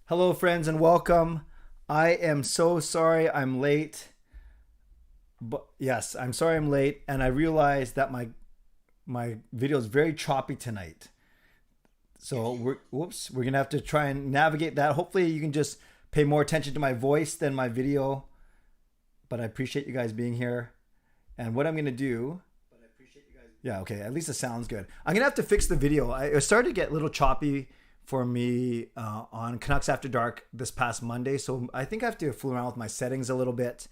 Hello, friends, and welcome. I am so sorry I'm late. But yes, I'm sorry I'm late, and I realized that my video is very choppy tonight. So we're gonna have to try and navigate that. Hopefully, you can just pay more attention to my voice than my video. But I appreciate you guys being here. And what I'm gonna do. Yeah, okay. At least it sounds good. I'm gonna have to fix the video. It started to get a little choppy for me on Canucks After Dark this past Monday. So I think I have to fool around with my settings a little bit.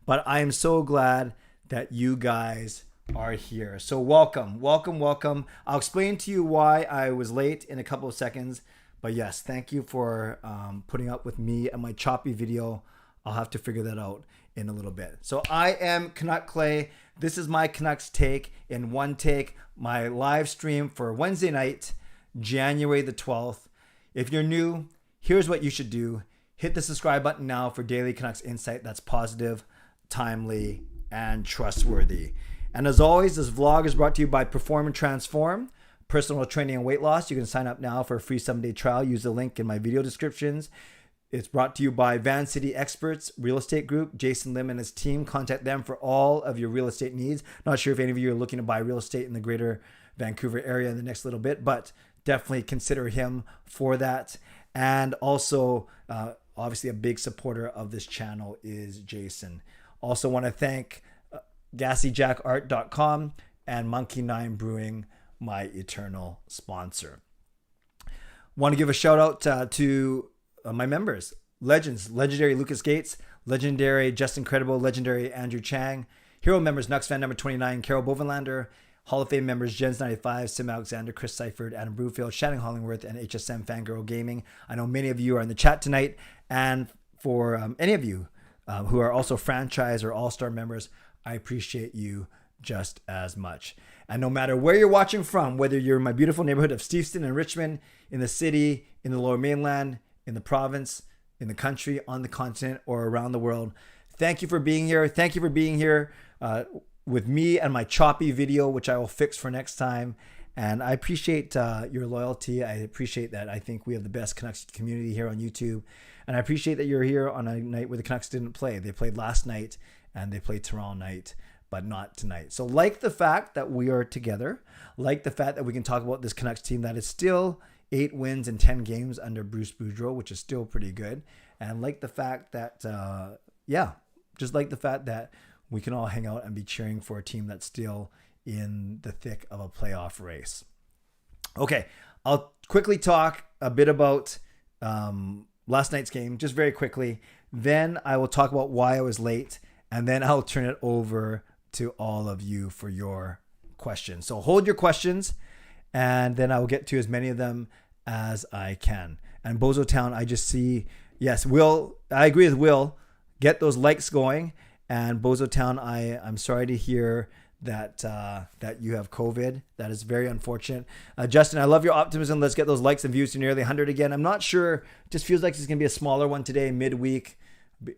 But I am so glad that you guys are here. So welcome. I'll explain to you why I was late in a couple of seconds. But yes, thank you for putting up with me and my choppy video. I'll have to figure that out in a little bit. So I am Canuck Clay. This is my Canucks take in one take. My live stream for Wednesday night, January the 12th. If you're new, here's what you should do. Hit the subscribe button now for daily Canucks insight that's positive, timely, and trustworthy. And as always, this vlog is brought to you by Perform and Transform, personal training and weight loss. You can sign up now for a free 7-day trial. Use the link in my video descriptions. It's brought to you by Van City Experts Real Estate Group. Jason Lim and his team. Contact them for all of your real estate needs. Not sure if any of you are looking to buy real estate in the greater Vancouver area in the next little bit, but definitely consider him for that. And also, obviously, a big supporter of this channel is Jason. Also want to thank GassyJackArt.com and Monkey 9 Brewing, my eternal sponsor. Want to give a shout out to my members, legends, legendary Lucas Gates, legendary Justin Credible, legendary Andrew Chang, hero members nucksfan number 29, Carol Bovenlander, Hall of Fame members Jens 95, simalexander, Chris Seifried, Adam Broomfield, Shannon Hollingworth, and Hsmfangirl Gaming. I know many of you are in the chat tonight, and for any of you who are also franchise or all-star members, I appreciate you just as much. And no matter where you're watching from, whether you're in my beautiful neighborhood of Steveston and Richmond, in the city, in the Lower Mainland, in the province, in the country, on the continent, or around the world, thank you for being here. Thank you for being here with me and my choppy video, which I will fix for next time. And I appreciate your loyalty. I appreciate that. I think we have the best Canucks community here on YouTube. And I appreciate that you're here on a night where the Canucks didn't play. They played last night and they played tomorrow night, but not tonight. So like the fact that we are together, like the fact that we can talk about this Canucks team that is still 8 wins in 10 games under Bruce Boudreau, which is still pretty good. And like the fact that, just like the fact that we can all hang out and be cheering for a team that's still in the thick of a playoff race. Okay, I'll quickly talk a bit about last night's game, just very quickly. Then I will talk about why I was late, and then I'll turn it over to all of you for your questions. So hold your questions, and then I will get to as many of them as I can. And Bozo Town, I just see, yes, Will, I agree with Will. Get those likes going. And Bozo Town, I'm sorry to hear that that you have COVID. That is very unfortunate. Justin, I love your optimism. Let's get those likes and views to nearly 100 again. I'm not sure. It just feels like it's going to be a smaller one today, midweek,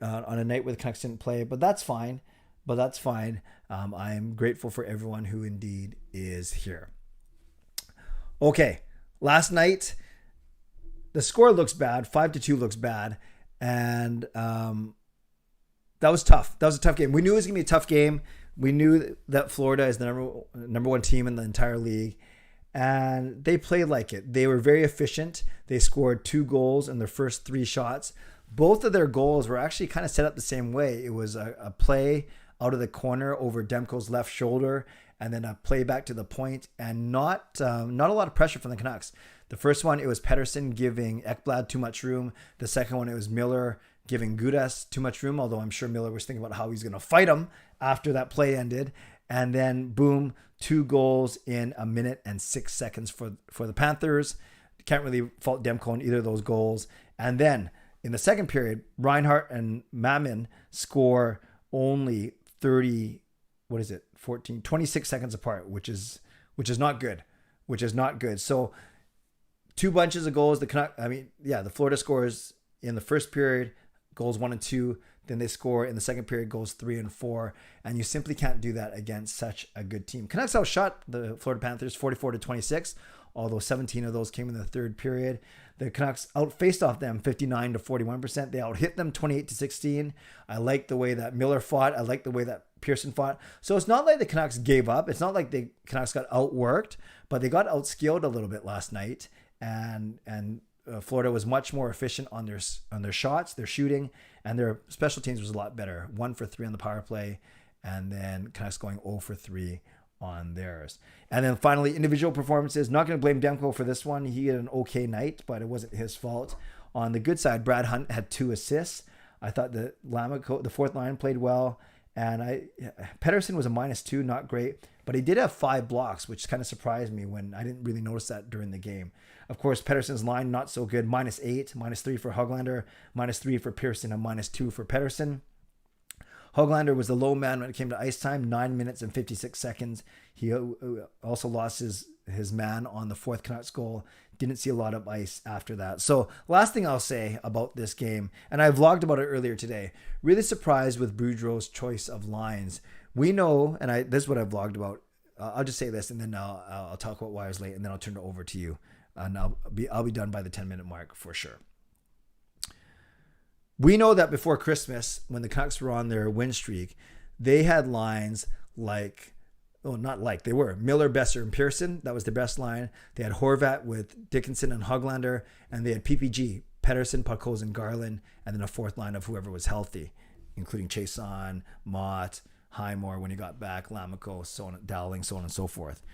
on a night where the Canucks didn't play. But that's fine. I'm grateful for everyone who indeed is here. Okay, last night, the score looks bad. 5-2 looks bad. And that was tough. That was a tough game. We knew it was going to be a tough game. We knew that Florida is the number one team in the entire league. And they played like it. They were very efficient. They scored 2 goals in their first 3 shots. Both of their goals were actually kind of set up the same way. It was a play out of the corner over Demko's left shoulder, and then a play back to the point, and not a lot of pressure from the Canucks. The first one, it was Pettersson giving Ekblad too much room. The second one, it was Miller giving Gudas too much room, although I'm sure Miller was thinking about how he's going to fight him after that play ended. And then, boom, 2 goals in 1 minute and 6 seconds for the Panthers. Can't really fault Demko on either of those goals. And then, in the second period, Reinhart and Mamin score only 26 seconds apart, which is not good. So 2 bunches of goals. The Florida scores in the first period, goals 1 and 2. Then they score in the second period, goals 3 and 4. And you simply can't do that against such a good team. Canucks outshot the Florida Panthers 44-26. although 17 of those came in the third period. The Canucks outfaced off them 59 to 41%. They out hit them 28 to 16. I like the way that Miller fought. I like the way that Pearson fought. So it's not like the Canucks gave up. It's not like the Canucks got outworked, but they got outskilled a little bit last night. And Florida was much more efficient on their shots, their shooting, and their special teams was a lot better. 1 for 3 on the power play, and then Canucks going 0 for 3 on theirs. And then finally, individual performances. Not going to blame Demko for this one. He had an okay night, but it wasn't his fault. On the good side, Brad Hunt had 2 assists. I thought that Lammikko, the fourth line, played well. And Pettersson was a -2, not great, but he did have 5 blocks, which kind of surprised me when I didn't really notice that during the game. Of course, Pettersson's line, not so good. -8, -3 for Höglander, -3 for Pearson, and -2 for Pettersson. Höglander was the low man when it came to ice time, 9 minutes and 56 seconds. He also lost his man on the fourth Canucks goal. Didn't see a lot of ice after that. So last thing I'll say about this game, and I vlogged about it earlier today, really surprised with Boudreau's choice of lines. We know, and this is what I vlogged about. I'll just say this, and then I'll talk about why I was late, and then I'll turn it over to you. And I'll be done by the 10-minute mark for sure. We know that before Christmas, when the Canucks were on their win streak, they had lines like, they were Miller, Besser, and Pearson. That was the best line. They had Horvat with Dickinson and Höglander, and they had PPG, Pettersson, Podkolzin, Garland, and then a fourth line of whoever was healthy, including Chason, Mott, Highmore when he got back, Lammikko, Dowling, so on and so forth.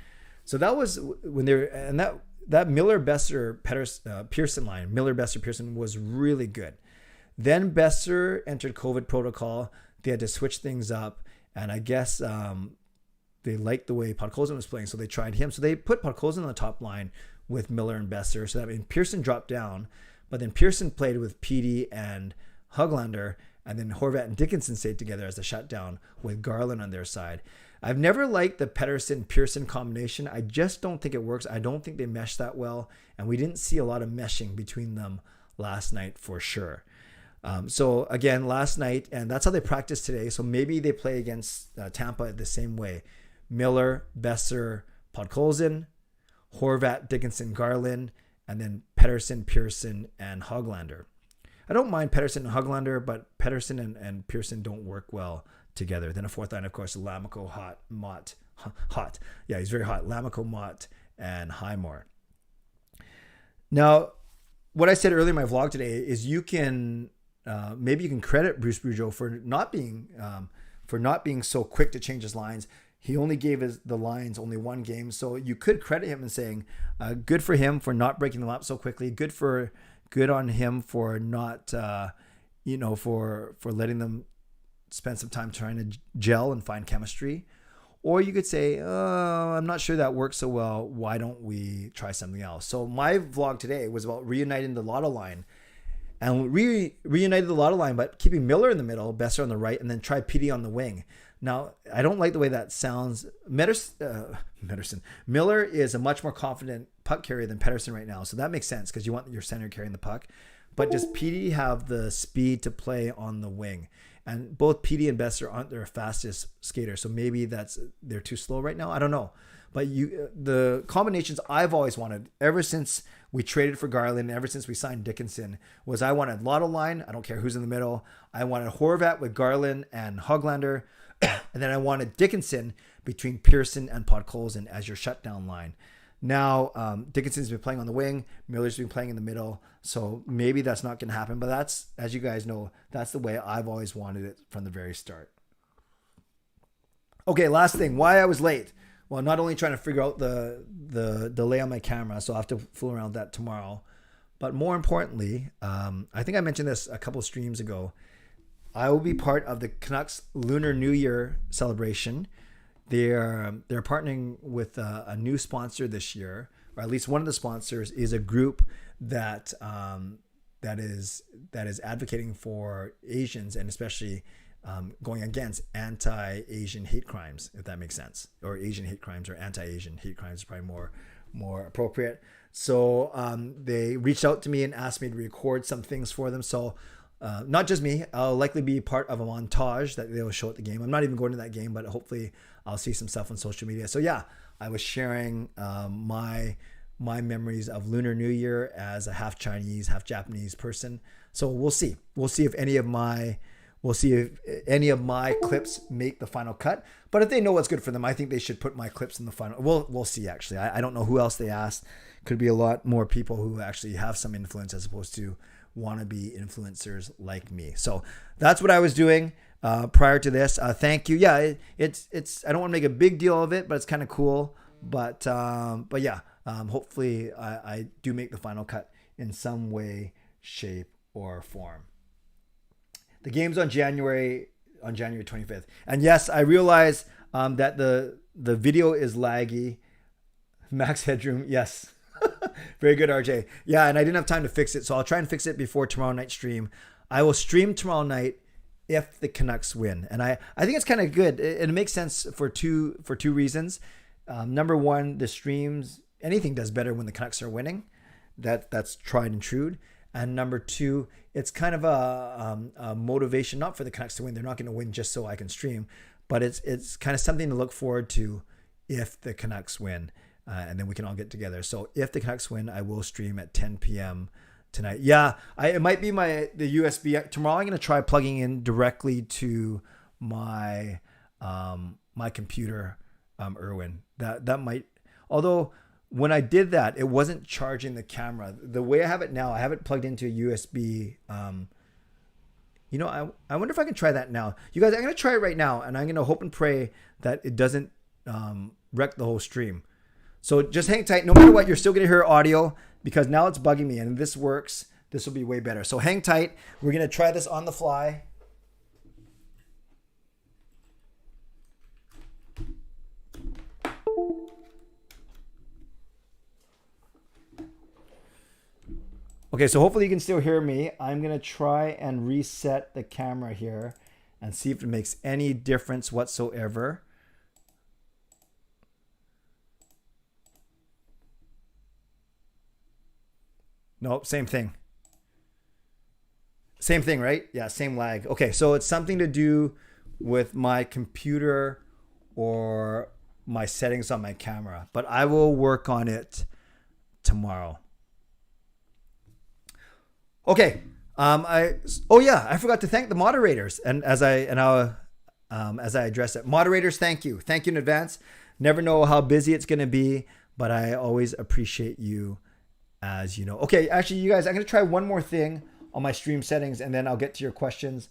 So that was when they were, and that Miller, Besser, Pearson line, Miller, Besser, Pearson was really good. Then Besser entered COVID protocol. They had to switch things up, and I guess they liked the way Podkolzin was playing, so they tried him. So they put Podkolzin on the top line with Miller and Besser. So that means Pearson dropped down, but then Pearson played with Petey and Höglander, and then Horvat and Dickinson stayed together as the shutdown with Garland on their side. I've never liked the Pettersson-Pearson combination. I just don't think it works. I don't think they mesh that well, and we didn't see a lot of meshing between them last night for sure. So again, last night, and that's how they practiced today. So maybe they play against Tampa the same way. Miller, Besser, Podkolzin, Horvat, Dickinson, Garland, and then Pettersson, Pearson, and Höglander. I don't mind Pettersson and Höglander, but Pettersson and Pearson don't work well together. Then a fourth line, of course, Lammikko, Mott. Yeah, he's very hot. Lammikko, Mott, and Highmore. Now, what I said earlier in my vlog today is you can... maybe you can credit Bruce Boudreau for not being so quick to change his lines. He only gave the lines only one game, so you could credit him in saying, "Good for him for not breaking them up so quickly. Good on him for not, for letting them spend some time trying to gel and find chemistry." Or you could say, "I'm not sure that works so well. Why don't we try something else?" So my vlog today was about reuniting the Lotto line. And reunited the Lotto line, but keeping Miller in the middle, Besser on the right, and then try Petey on the wing. Now, I don't like the way that sounds. Miller is a much more confident puck carrier than Pettersson right now, so that makes sense because you want your center carrying the puck. But does Petey have the speed to play on the wing? And both Petey and Besser aren't their fastest skaters, so maybe they're too slow right now. I don't know. But the combinations I've always wanted ever since we traded for Garland, ever since we signed Dickinson, was I wanted Lotto line. I don't care who's in the middle. I wanted Horvat with Garland and Höglander. And then I wanted Dickinson between Pearson and Podkolzin as your shutdown line. Now, Dickinson's been playing on the wing. Miller's been playing in the middle. So maybe that's not going to happen. But that's, as you guys know, that's the way I've always wanted it from the very start. Okay, last thing. Why I was late. Well, not only trying to figure out the delay on my camera, so I'll have to fool around with that tomorrow. But more importantly, I think I mentioned this a couple of streams ago. I will be part of the Canucks Lunar New Year celebration. They're partnering with a new sponsor this year, or at least one of the sponsors is a group that is advocating for Asians and especially going against anti-Asian hate crimes, if that makes sense, or Asian hate crimes, or anti-Asian hate crimes is probably more appropriate. So they reached out to me and asked me to record some things for them. So not just me, I'll likely be part of a montage that they will show at the game. I'm not even going to that game, but hopefully I'll see some stuff on social media. So yeah, I was sharing my my memories of Lunar New Year as a half Chinese, half Japanese person. So we'll see. We'll see if any of my clips make the final cut. But if they know what's good for them, I think they should put my clips in the final. We'll see, actually. I don't know who else they asked. Could be a lot more people who actually have some influence as opposed to wannabe influencers like me. So that's what I was doing prior to this. Thank you. Yeah, it's I don't want to make a big deal of it, but it's kind of cool. But yeah, hopefully I do make the final cut in some way, shape, or form. The game's on January 25th. And yes, I realize that the video is laggy. Max headroom, yes. Very good, RJ. Yeah, and I didn't have time to fix it, so I'll try and fix it before tomorrow night's stream. I will stream tomorrow night if the Canucks win. And I think it's kind of good. It makes sense for two reasons. Number one, the streams, anything does better when the Canucks are winning. That's tried and true. And number two, it's kind of a motivation, not for the Canucks to win. They're not going to win just so I can stream, but it's kind of something to look forward to if the Canucks win, and then we can all get together. So if the Canucks win, I will stream at 10 p.m. tonight. Yeah, it might be the USB. Tomorrow I'm going to try plugging in directly to my my computer, Erwin. That might, although when I did that, it wasn't charging the camera. The way I have it now, I have it plugged into a USB. I wonder if I can try that now. You guys, I'm going to try it right now, and I'm going to hope and pray that it doesn't wreck the whole stream. So just hang tight. No matter what, you're still going to hear audio because now it's bugging me, and if this works, this will be way better. So hang tight. We're going to try this on the fly. Okay, so hopefully you can still hear me. I'm going to try and reset the camera here and see if it makes any difference whatsoever. Nope, same thing. Same thing, right? Yeah, same lag. Okay, so it's something to do with my computer or my settings on my camera, but I will work on it tomorrow. Okay. I forgot to thank the moderators, and as I address it, moderators, thank you in advance. Never know how busy it's going to be, but I always appreciate you, as you know. Okay, actually, you guys, I'm going to try one more thing on my stream settings, and then I'll get to your questions.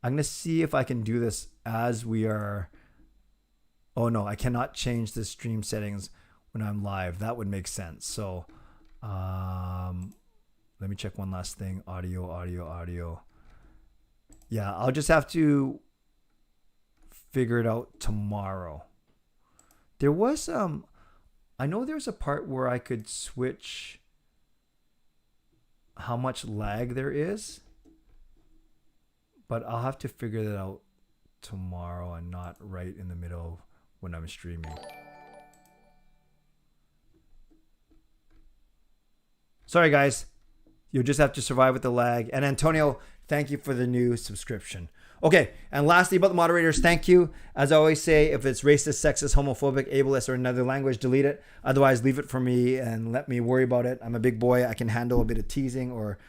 I'm going to see if I can do this as we are. Oh no, I cannot change the stream settings when I'm live. That would make sense. So, let me check one last thing. Audio. Yeah, I'll just have to figure it out tomorrow. There was I know there's a part where I could switch how much lag there is, but I'll have to figure that out tomorrow and not right in the middle when I'm streaming. Sorry guys. You'll just have to survive with the lag. And Antonio, thank you for the new subscription. Okay, and lastly about the moderators, thank you. As I always say, if it's racist, sexist, homophobic, ableist, or another language, delete it. Otherwise, leave it for me and let me worry about it. I'm a big boy. I can handle a bit of teasing or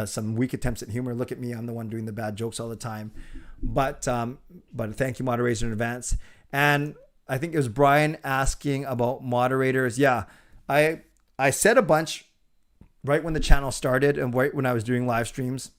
some weak attempts at humor. Look at me. I'm the one doing the bad jokes all the time. But thank you, moderators, in advance. And I think it was Brian asking about moderators. Yeah, I said a bunch right when the channel started and right when I was doing live streams.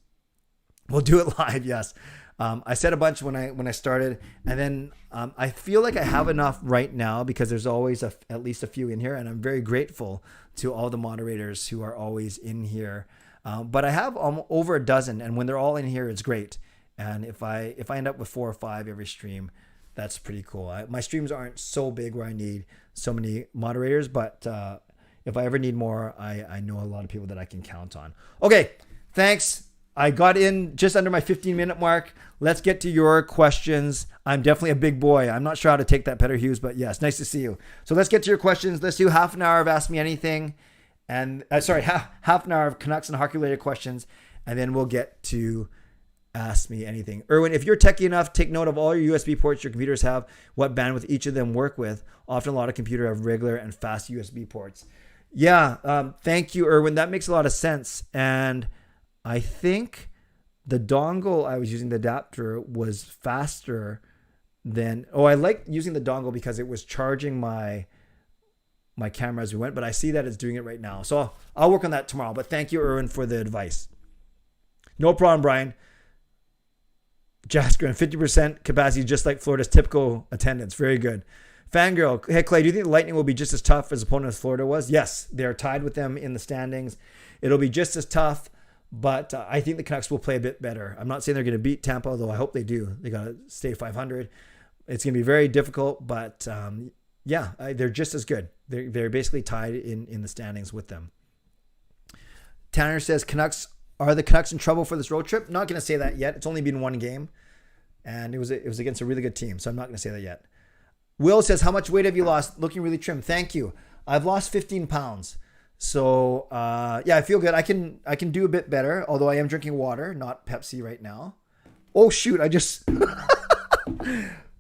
We'll do it live, yes. I said a bunch when I started, and then I feel like I have enough right now because there's always at least a few in here, and I'm very grateful to all the moderators who are always in here. But I have over a dozen, and when they're all in here, it's great. And if I end up with 4 or 5 every stream, that's pretty cool. My streams aren't so big where I need so many moderators, but if I ever need more, I know a lot of people that I can count on. Okay, thanks. I got in just under my 15-minute mark. Let's get to your questions. I'm definitely a big boy. I'm not sure how to take that, Peter Hughes, but yes, nice to see you. So let's get to your questions. Let's do half an hour of Ask Me Anything. And half an hour of Canucks and hockey-related questions, and then we'll get to Ask Me Anything. Erwin, if you're techie enough, take note of all your USB ports your computers have, what bandwidth each of them work with. Often a lot of computers have regular and fast USB ports. Yeah, thank you, Erwin. That makes a lot of sense. And I think the dongle I was using, the adapter, was faster than... Oh, I like using the dongle because it was charging my camera as we went, but I see that it's doing it right now. So I'll work on that tomorrow. But thank you, Erwin, for the advice. No problem, Brian. Jasker, and 50% capacity, just like Florida's typical attendance. Very good. Fangirl, hey Clay, do you think the Lightning will be just as tough as opponent as Florida was? Yes, they are tied with them in the standings. It'll be just as tough, but I think the Canucks will play a bit better. I'm not saying they're going to beat Tampa, although I hope they do. They got to stay 500. It's going to be very difficult, but they're just as good. They're basically tied in the standings with them. Tanner says, are the Canucks in trouble for this road trip? Not going to say that yet. It's only been one game, and it was against a really good team, so I'm not going to say that yet. Will says, how much weight have you lost? Looking really trim. Thank you. I've lost 15 pounds. So, I feel good. I can do a bit better, although I am drinking water, not Pepsi right now. Oh, shoot.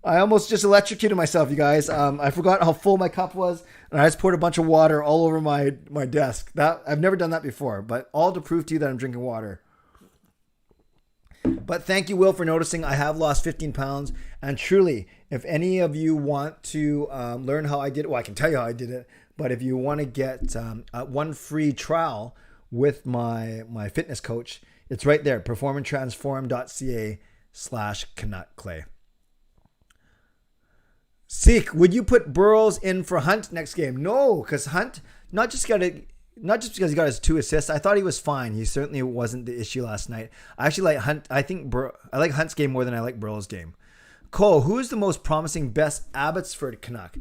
I almost just electrocuted myself, you guys. I forgot how full my cup was, and I just poured a bunch of water all over my desk. I've never done that before, but all to prove to you that I'm drinking water. But thank you, Will, for noticing. I have lost 15 pounds, and truly, if any of you want to learn how I did it, well, I can tell you how I did it, but if you want to get one free trial with my fitness coach, it's right there, performandtransform.ca/Canuck Clay. Seek, would you put Burrows in for Hunt next game? No, because Hunt, not just because he got his 2 assists. I thought he was fine. He certainly wasn't the issue last night. I actually like Hunt. I like Hunt's game more than I like Burrow's game. Cole, who is the most promising best Abbotsford Canuck?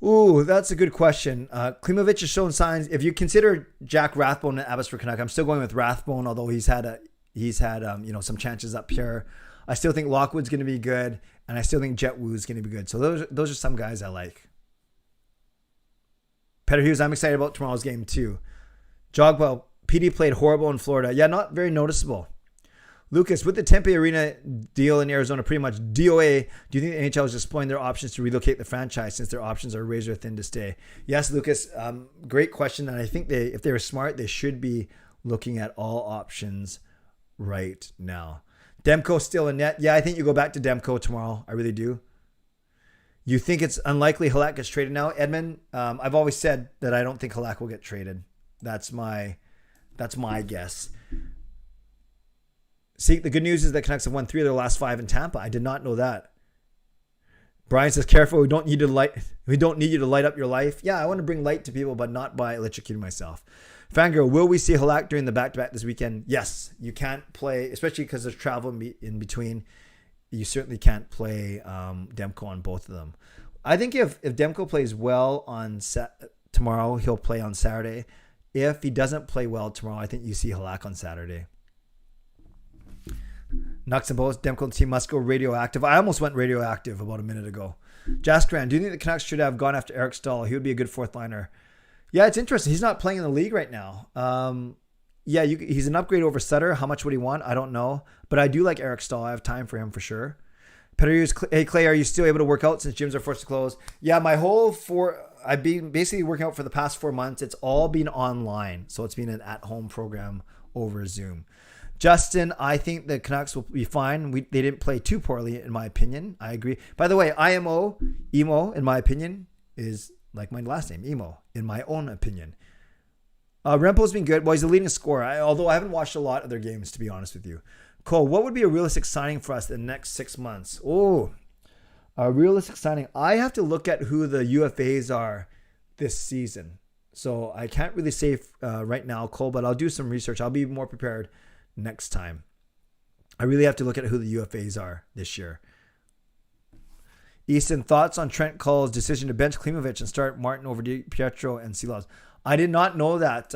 Ooh, that's a good question. Klimovich has shown signs. If you consider Jack Rathbone an Abbotsford Canuck, I'm still going with Rathbone, although he's had some chances up here. I still think Lockwood's going to be good, and I still think Jet Woo's going to be good. So those are some guys I like. Peter Hughes, I'm excited about tomorrow's game too. Jogwell, PD played horrible in Florida. Yeah, not very noticeable. Lucas, with the Tempe Arena deal in Arizona pretty much DOA, do you think the NHL is exploring their options to relocate the franchise since their options are razor thin to stay? Yes, Lucas, great question. And I think if they were smart, they should be looking at all options right now. Demko still in net. Yeah, I think you go back to Demko tomorrow. I really do. You think it's unlikely Halak gets traded now? Edmund, I've always said that I don't think Halak will get traded. That's my guess. See, the good news is that Canucks have won 3 of their last 5 in Tampa. I did not know that. Brian says, careful, we don't need you to light up your life. Yeah, I want to bring light to people, but not by electrocuting myself. Fangirl, will we see Halak during the back-to-back this weekend? Yes, you can't play, especially because there's travel in between. You certainly can't play Demko on both of them. I think if Demko plays well on tomorrow, he'll play on Saturday. If he doesn't play well tomorrow, I think you see Halak on Saturday. Nux and both Demko team must go radioactive. I almost went radioactive about a minute ago. Jaskran, do you think the Canucks should have gone after Eric Stahl? He would be a good 4th liner. Yeah, it's interesting. He's not playing in the league right now. He's an upgrade over Sutter. How much would he want? I don't know. But I do like Eric Stahl. I have time for him for sure. Hey, Clay, are you still able to work out since gyms are forced to close? Yeah, I've been basically working out for the past 4 months. It's all been online. So it's been an at-home program over Zoom. Justin, I think the Canucks will be fine. They didn't play too poorly, in my opinion. I agree. By the way, emo, in my opinion, is like my last name, Emo, in my own opinion. Rempo's been good. Well, he's the leading scorer, although I haven't watched a lot of their games, to be honest with you. Cole, what would be a realistic signing for us in the next 6 months? Oh, a realistic signing. I have to look at who the UFAs are this season. So I can't really say right now, Cole, but I'll do some research. I'll be more prepared next time. I really have to look at who the UFAs are this year. Easton, thoughts on Trent Cull's decision to bench Klimovich and start Martin over Pietro and Silas? I did not know that.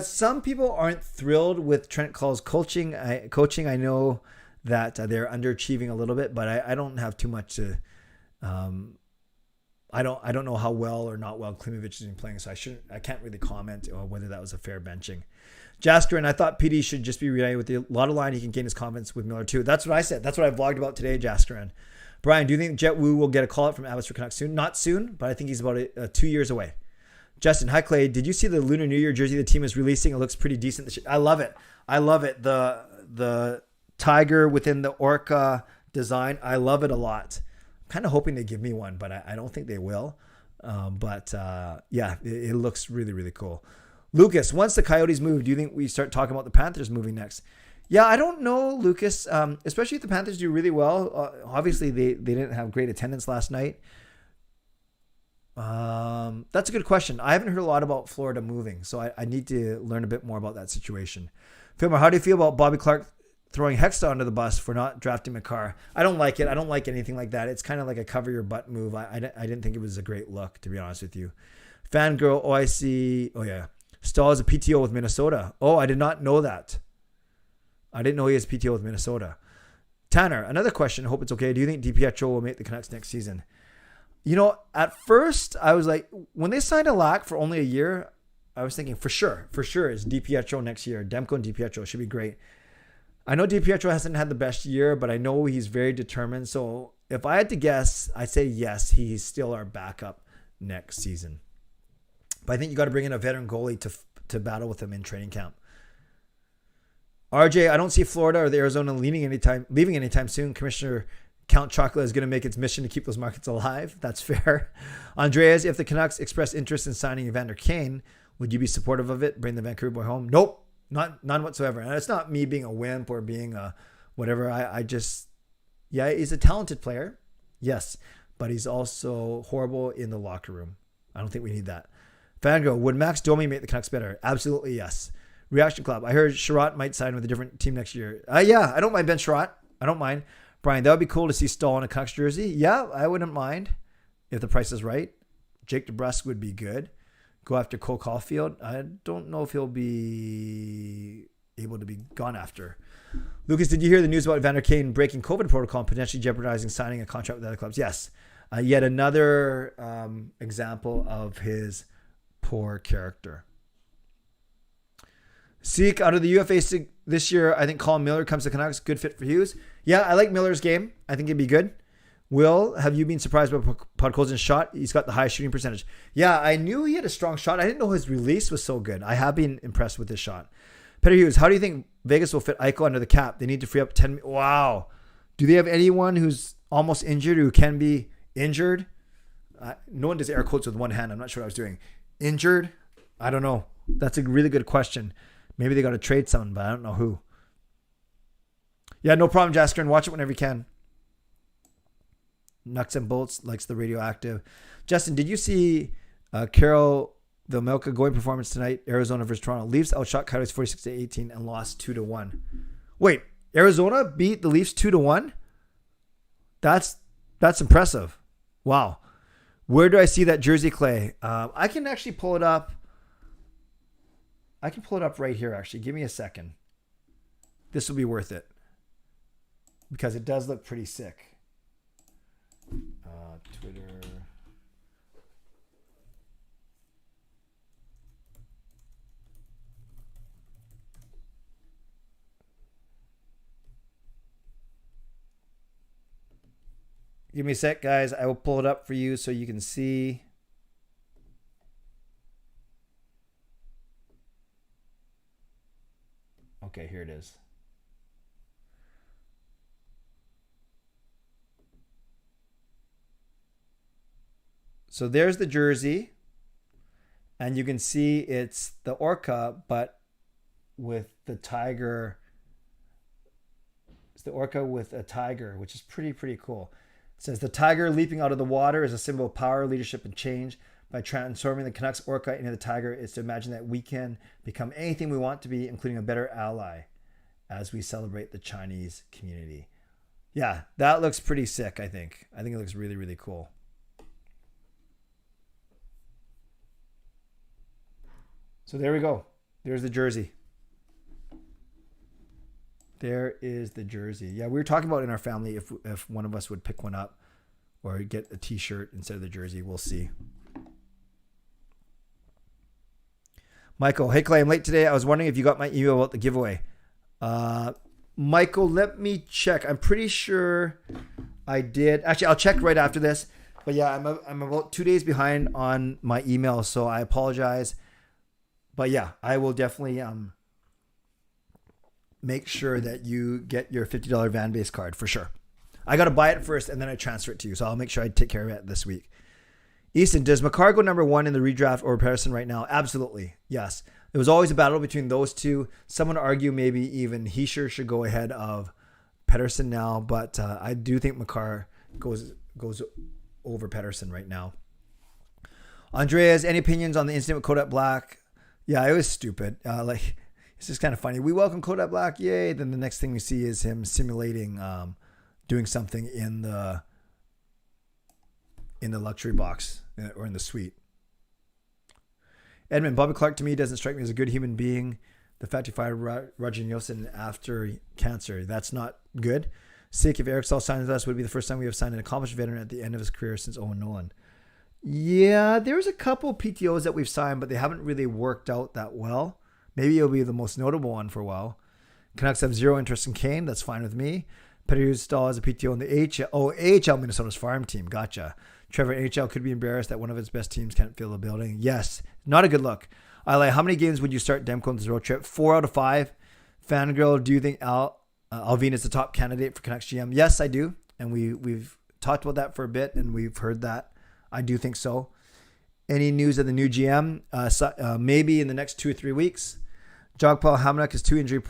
Some people aren't thrilled with Trent Cull's coaching. I know that they're underachieving a little bit, but I don't have too much to. I don't know how well or not well Klimovich has been playing, so I can't really comment on whether that was a fair benching. Jasker, and I thought PD should just be reunited with the lot of line. He can gain his confidence with Miller too. That's what I said. That's what I vlogged about today, Jasker. And Brian, do you think Jet Woo will get a call out from Abbotsford Canucks soon? Not soon, but I think he's about 2 years away. Justin, hi Clay. Did you see the Lunar New Year jersey the team is releasing? It looks pretty decent this year. I love it. I love it. The tiger within the orca design. I love it a lot. I'm kind of hoping they give me one, but I don't think they will. Yeah, it looks really, really cool. Lucas, once the Coyotes move, do you think we start talking about the Panthers moving next? Yeah, I don't know, Lucas. Especially if the Panthers do really well. Obviously, they didn't have great attendance last night. That's a good question. I haven't heard a lot about Florida moving, so I need to learn a bit more about that situation. Fillmore, how do you feel about Bobby Clark throwing Hextall under the bus for not drafting McCarr? I don't like it. I don't like anything like that. It's kind of like a cover your butt move. I didn't think it was a great look, to be honest with you. Fangirl, I see. Oh, yeah. Stahl is a PTO with Minnesota. Oh, I did not know that. I didn't know he has PTO with Minnesota. Tanner, another question. I hope it's okay. Do you think DiPietro will make the Canucks next season? You know, at first, I was like, when they signed a lack for only a year, I was thinking for sure it's DiPietro next year. Demko and DiPietro should be great. I know DiPietro hasn't had the best year, but I know he's very determined. So if I had to guess, I'd say yes, he's still our backup next season. But I think you got to bring in a veteran goalie to battle with him in training camp. RJ, I don't see Florida or the Arizona leaving anytime soon. Commissioner Count Chocula is going to make its mission to keep those markets alive. That's fair. Andreas, if the Canucks express interest in signing Evander Kane, would you be supportive of it? Bring the Vancouver boy home? Nope, none whatsoever. And it's not me being a wimp or being a whatever. I just, yeah, he's a talented player. Yes, but he's also horrible in the locker room. I don't think we need that. Fangirl, would Max Domi make the Canucks better? Absolutely, yes. Reaction Club, I heard Sherratt might sign with a different team next year. Yeah, I don't mind Ben Sherratt. I don't mind. Brian, that would be cool to see Stahl in a Canucks jersey. Yeah, I wouldn't mind if the price is right. Jake DeBrusk would be good. Go after Cole Caulfield. I don't know if he'll be able to be gone after. Lucas, did you hear the news about Evander Kane breaking COVID protocol and potentially jeopardizing signing a contract with other clubs? Yes. Yet another example of his poor character. Seek out of the UFA this year, I think Colin Miller comes to Canucks. Good fit for Hughes. Yeah, I like Miller's game. I think it'd be good. Will, have you been surprised by Podkolzin's shot? He's got the highest shooting percentage. Yeah, I knew he had a strong shot. I didn't know his release was so good. I have been impressed with his shot. Peter Hughes, how do you think Vegas will fit Aiko under the cap? They need to free up 10. Wow. Do they have anyone who's almost injured who can be injured? No one does air quotes with one hand. I'm not sure what I was doing. Injured? I don't know. That's a really good question. Maybe they got to trade someone, but I don't know who. Yeah, no problem, Jasker, and watch it whenever you can. Nuts and Bolts likes the radioactive. Justin, did you see Carol Vejmelka going performance tonight? Arizona versus Toronto. Leafs outshot Coyotes 46-18 and lost 2-1. Wait, Arizona beat the Leafs 2-1? That's impressive. Wow. Where do I see that jersey, Clay? I can actually pull it up. I can pull it up right here, actually. Give me a second. This will be worth it. Because it does look pretty sick. Twitter. Give me a sec, guys. I will pull it up for you so you can see. Okay, here it is. So there's the jersey. And you can see it's the orca, but with the tiger. It's the orca with a tiger, which is pretty cool. It says, the tiger leaping out of the water is a symbol of power, leadership, and change. By transforming the Canucks orca into the tiger, it's to imagine that we can become anything we want to be, including a better ally, as we celebrate the Chinese community. Yeah, that looks pretty sick, I think. I think it looks really, really cool. So there we go. There's the jersey. There is the jersey. Yeah, we were talking about in our family if one of us would pick one up or get a t-shirt instead of the jersey. We'll see. Michael, hey Clay, I'm late today. I was wondering if you got my email about the giveaway. Michael, let me check. I'm pretty sure I did. Actually, I'll check right after this. But yeah, I'm about 2 days behind on my email, so I apologize. But yeah, I will definitely make sure that you get your $50 van base card for sure. I got to buy it first and then I transfer it to you. So I'll make sure I take care of it this week. Easton, does Makar go number 1 in the redraft or Pedersen right now? Absolutely. Yes. There was always a battle between those two. Someone argue maybe even Hischier should go ahead of Pedersen now, but I do think Makar goes over Pedersen right now. Andreas, any opinions on the incident with Kodak Black? Yeah, it was stupid. It's just kind of funny. We welcome Kodak Black, yay! Then the next thing we see is him simulating doing something in the luxury box or in the suite. Edmund, Bobby Clark to me doesn't strike me as a good human being. The fact he fired Roger Nielsen after cancer, that's not good. Sick, if Eric Stahl signs with us, would be the first time we have signed an accomplished veteran at the end of his career since Owen Nolan. Yeah, there's a couple PTOs that we've signed, but they haven't really worked out that well. Maybe it'll be the most notable one for a while. Canucks have zero interest in Kane. That's fine with me. Petty Stahl has a PTO in the AHL. Oh, AHL, Minnesota's farm team. Gotcha. Trevor, AHL could be embarrassed that one of its best teams can't fill the building. Yes, not a good look. I like. How many games would you start Demko on this road trip? 4 out of 5. Fangirl, do you think Alvin is the top candidate for Canucks GM? Yes, I do. And we've talked about that for a bit, and we've heard that. I do think so. Any news of the new GM? Maybe in the next 2 or 3 weeks. Jogpal Hamonic is too injury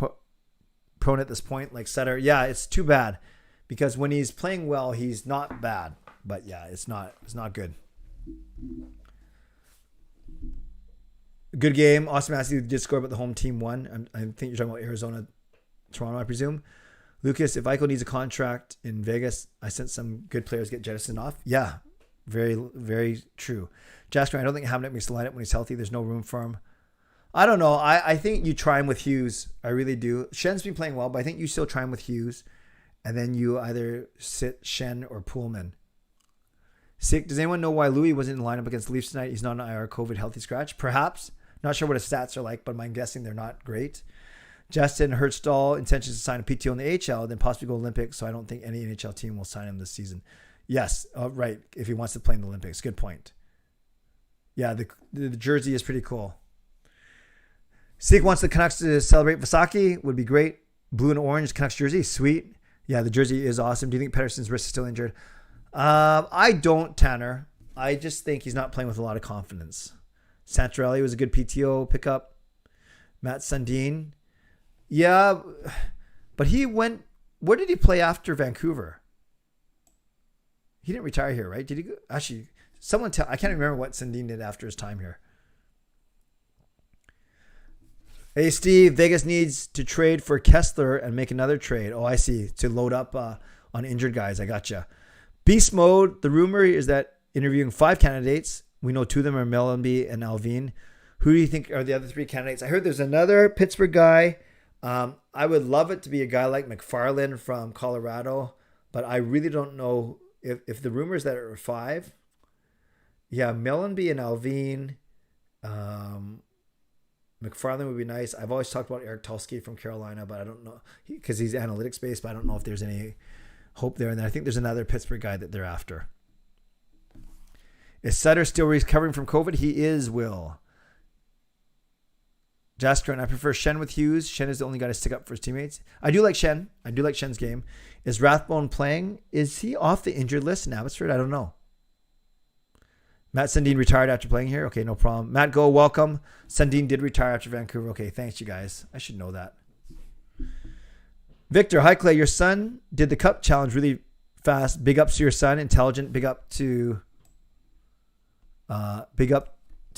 prone at this point, like Sutter. Yeah, it's too bad because when he's playing well, he's not bad. But yeah, it's not good. Good game. Austin Matthews did score, but the home team won. I think you're talking about Arizona, Toronto, I presume. Lucas, if Aiko needs a contract in Vegas, I sent some good players get jettisoned off. Yeah, very, very true. Jasper, I don't think Hamonic makes the lineup when he's healthy. There's no room for him. I don't know. I think you try him with Hughes. I really do. Shen's been playing well, but I think you still try him with Hughes. And then you either sit Shen or Pullman. Sick. Does anyone know why Louis wasn't in the lineup against the Leafs tonight? He's not an IR COVID healthy scratch. Perhaps. Not sure what his stats are like, but I'm guessing they're not great. Justin Hertzdahl intentions to sign a PTO in the AHL, then possibly go Olympics. So I don't think any NHL team will sign him this season. Yes. Right. If he wants to play in the Olympics. Good point. Yeah. The jersey is pretty cool. Seek wants the Canucks to celebrate Vasaki. Would be great. Blue and orange Canucks jersey. Sweet. Yeah, the jersey is awesome. Do you think Pedersen's wrist is still injured? I don't, Tanner. I just think he's not playing with a lot of confidence. Santorelli was a good PTO pickup. Matt Sundin. Yeah, but he went... Where did he play after Vancouver? He didn't retire here, right? Did he go? Actually, someone tell... I can't remember what Sundin did after his time here. Hey, Steve, Vegas needs to trade for Kessler and make another trade. Oh, I see. To load up on injured guys. I gotcha. Beast mode. The rumor is that interviewing 5 candidates. We know 2 of them are Mellenby and Alvin. Who do you think are the other 3 candidates? I heard there's another Pittsburgh guy. I would love it to be a guy like McFarland from Colorado, but I really don't know if the rumors that are 5. Yeah, Mellenby and Alvin. McFarland would be nice. I've always talked about Eric Tulsky from Carolina, but I don't know because he's analytics based, but I don't know if there's any hope there. And then I think there's another Pittsburgh guy that they're after. Is Sutter still recovering from COVID? He is, Will. Jaskrin, I prefer Shen with Hughes. Shen is the only guy to stick up for his teammates. I do like Shen. I do like Shen's game. Is Rathbone playing? Is he off the injured list in Abbotsford? I don't know. Matt Sundin retired after playing here. Okay, no problem. Matt Go, welcome. Sundin did retire after Vancouver. Okay, thanks, you guys. I should know that. Victor, hi, Clay. Your son did the cup challenge really fast. Big ups to your son. Intelligent. Big up to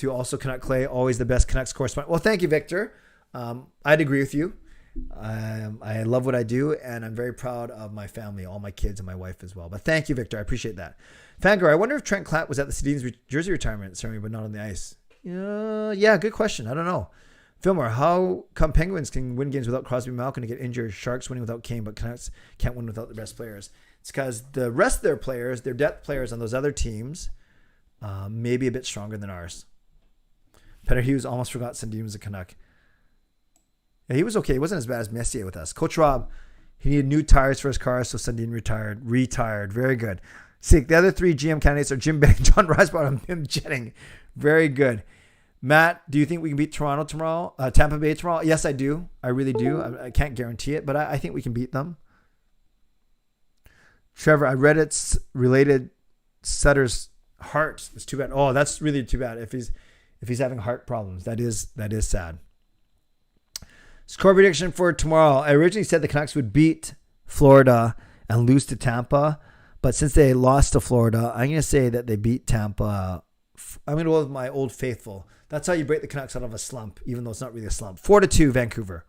also Canuck Clay. Always the best Canucks correspondent. Well, thank you, Victor. I'd agree with you. I love what I do, and I'm very proud of my family, all my kids and my wife as well. But thank you, Victor. I appreciate that. Fangirl, I wonder if Trent Klatt was at the Sedin's jersey retirement ceremony, but not on the ice. Yeah, good question. I don't know. Fillmore, how come Penguins can win games without Crosby and Malkin to get injured? Sharks winning without Kane, but Canucks can't win without the best players. It's because the rest of their players, their depth players on those other teams, may be a bit stronger than ours. Peter Hughes almost forgot Sundin was a Canuck. Yeah, he was okay. He wasn't as bad as Messier with us. Coach Rob, he needed new tires for his car, so Sundin retired. Very good. Sick. The other 3 GM candidates are Jim Benning, John Risebot, and Bim Jennings. Very good. Matt, do you think we can beat Toronto tomorrow? Tampa Bay tomorrow? Yes, I do. I really do. I can't guarantee it, but I think we can beat them. Trevor, I read it's related Sutter's heart. It's too bad. Oh, that's really too bad if he's having heart problems. That is sad. Score prediction for tomorrow. I originally said the Canucks would beat Florida and lose to Tampa, but since they lost to Florida, I'm going to say that they beat Tampa. I'm going to go with my old faithful. That's how you break the Canucks out of a slump, even though it's not really a slump. 4-2 Vancouver.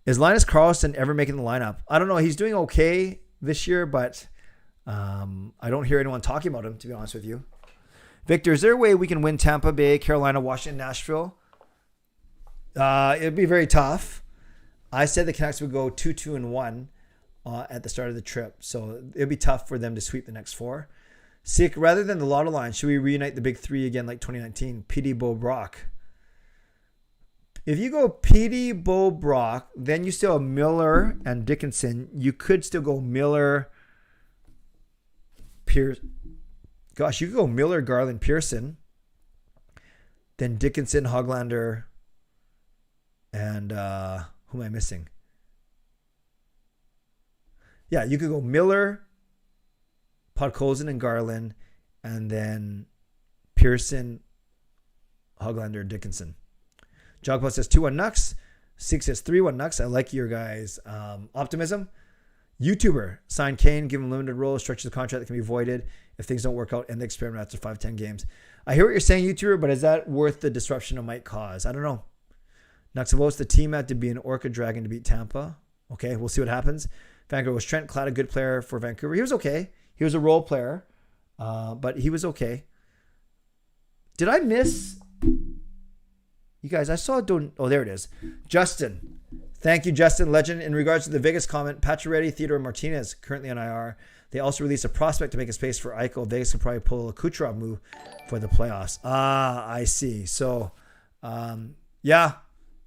Is Linus Karlsson ever making the lineup? I don't know. He's doing okay this year, but I don't hear anyone talking about him, to be honest with you. Victor, is there a way we can win Tampa Bay, Carolina, Washington, Nashville? It'd be very tough. I said the Canucks would go 2-2-1 at the start of the trip, so it'd be tough for them to sweep the next 4. Sick, rather than the lotto line, should we reunite the big 3 again like 2019? PD, Bo, Brock. If you go PD, Bo, Brock, then you still have Miller and Dickinson. You could still go Miller, Pierce. Gosh, you could go Miller, Garland, Pearson. Then Dickinson, Hoglander, and who am I missing? Yeah, you could go Miller, Podkolzin, and Garland, and then Pearson, Hoglander, Dickinson. Jogpot says 2-1 Nucks. 6 says 3-1 Nucks. I like your guys' optimism. YouTuber, sign Kane, give him limited role, stretch the contract that can be voided. If things don't work out, end the experiment after 5-10 games. I hear what you're saying, YouTuber, but is that worth the disruption it might cause? I don't know. Nucks votes the team had to be an Orca Dragon to beat Tampa. Okay, we'll see what happens. Vancouver, was Trent Klatt a good player for Vancouver? He was okay. He was a role player, but he was okay. Did I miss... You guys, I saw... Oh, there it is. Justin. Thank you, Justin. Legend. In regards to the Vegas comment, Pacioretty, Theodore Martinez, currently on IR. They also released a prospect to make a space for Aiko. Vegas can probably pull a Kucherov move for the playoffs. I see. So, yeah,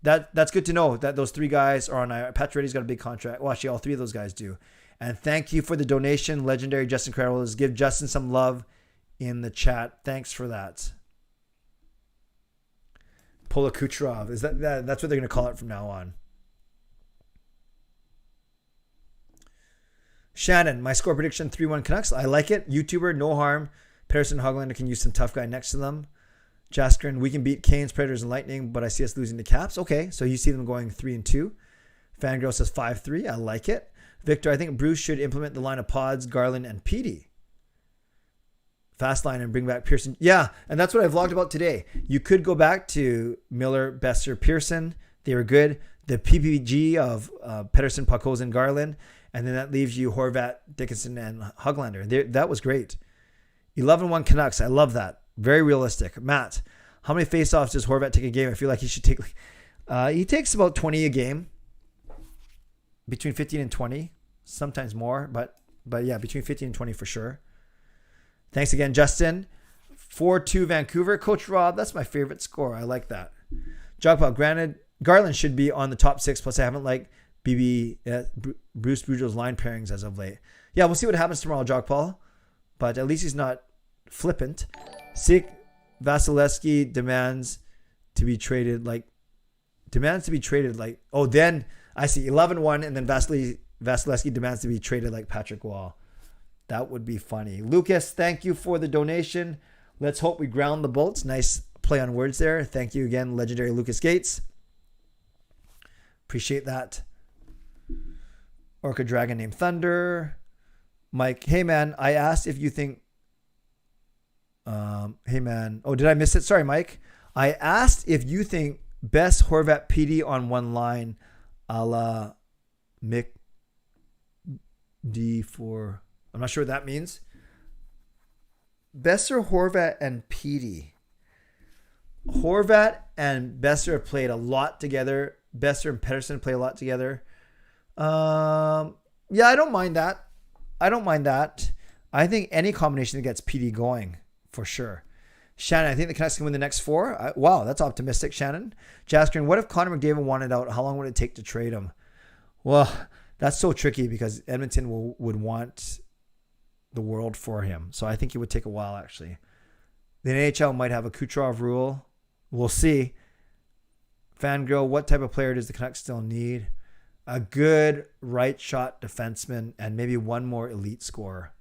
that's good to know that those 3 guys are on IR. Pacioretty's got a big contract. Well, actually, all 3 of those guys do. And thank you for the donation, legendary Justin Credibles. Give Justin some love in the chat. Thanks for that. Pola Kucherov. Is that's what they're going to call it from now on. Shannon, my score prediction 3-1 Canucks. I like it. YouTuber, no harm. Patterson Hoglander can use some tough guy next to them. Jaskrin, we can beat Canes, Predators, and Lightning, but I see us losing the Caps. Okay, so you see them going 3-2. Fangirl says 5-3. I like it. Victor, I think Bruce should implement the line of Pods, Garland, and Petey. Fast line and bring back Pearson. Yeah, and that's what I vlogged about today. You could go back to Miller, Besser, Pearson. They were good. The PPG of Pedersen, Podkolzin, Garland. And then that leaves you Horvat, Dickinson, and Hoglander. That was great. 11-1 Canucks. I love that. Very realistic. Matt, how many faceoffs does Horvat take a game? I feel like he should take... he takes about 20 a game. Between 15 and 20. Sometimes more. But yeah, between 15 and 20 for sure. Thanks again, Justin. 4-2 Vancouver. Coach Rob, that's my favorite score. I like that. Jogpot, granted, Garland should be on the top 6. Plus, I haven't liked Bruce Boudreau's line pairings as of late. Yeah, we'll see what happens tomorrow, Jogpal. But at least he's not flippant. Sick Vasilevsky demands to be traded like... Oh, then I see 11-1 and then Vasilevsky demands to be traded like Patrick Wall. That would be funny. Lucas, thank you for the donation. Let's hope we ground the bolts. Nice play on words there. Thank you again, legendary Lucas Gates. Appreciate that. Orca Dragon named Thunder. Mike, hey man, I asked if you think... hey man. Oh, did I miss it? Sorry, Mike. I asked if you think best Horvat PD on one line a la Mick D4... I'm not sure what that means. Besser, Horvat, and Petey. Horvat and Besser have played a lot together. Besser and Pedersen play a lot together. Yeah, I don't mind that. I think any combination that gets Petey going, for sure. Shannon, I think the Canucks can win the next 4. Wow, that's optimistic, Shannon. Jaskrin, what if Connor McDavid wanted out? How long would it take to trade him? Well, that's so tricky because Edmonton would want the world for him. So I think it would take a while, actually. The NHL might have a Kucherov rule. We'll see. Fangirl, what type of player does the Canucks still need? A good right shot defenseman and maybe one more elite scorer.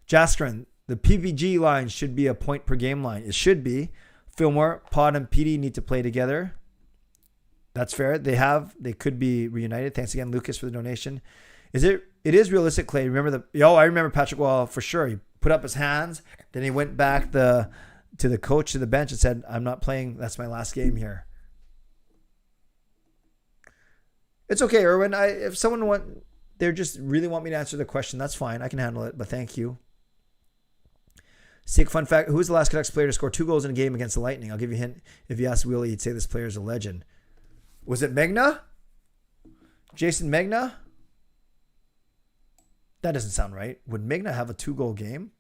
Jaskrin, the PPG line should be a point per game line. It should be. Fillmore, Pod, and PD need to play together. That's fair. They could be reunited. Thanks again, Lucas, for the donation. It is realistic, Clay. I remember Patrick Wall for sure. He put up his hands, then he went back to the coach to the bench and said, I'm not playing. That's my last game here. It's okay, Erwin. If someone they just really want me to answer the question, that's fine. I can handle it, but thank you. Sick fun fact, who was the last Canucks player to score 2 goals in a game against the Lightning? I'll give you a hint. If you ask Willie, he'd say this player is a legend. Was it Megna? Jason Megna? That doesn't sound right. Would Megna have a 2-goal game?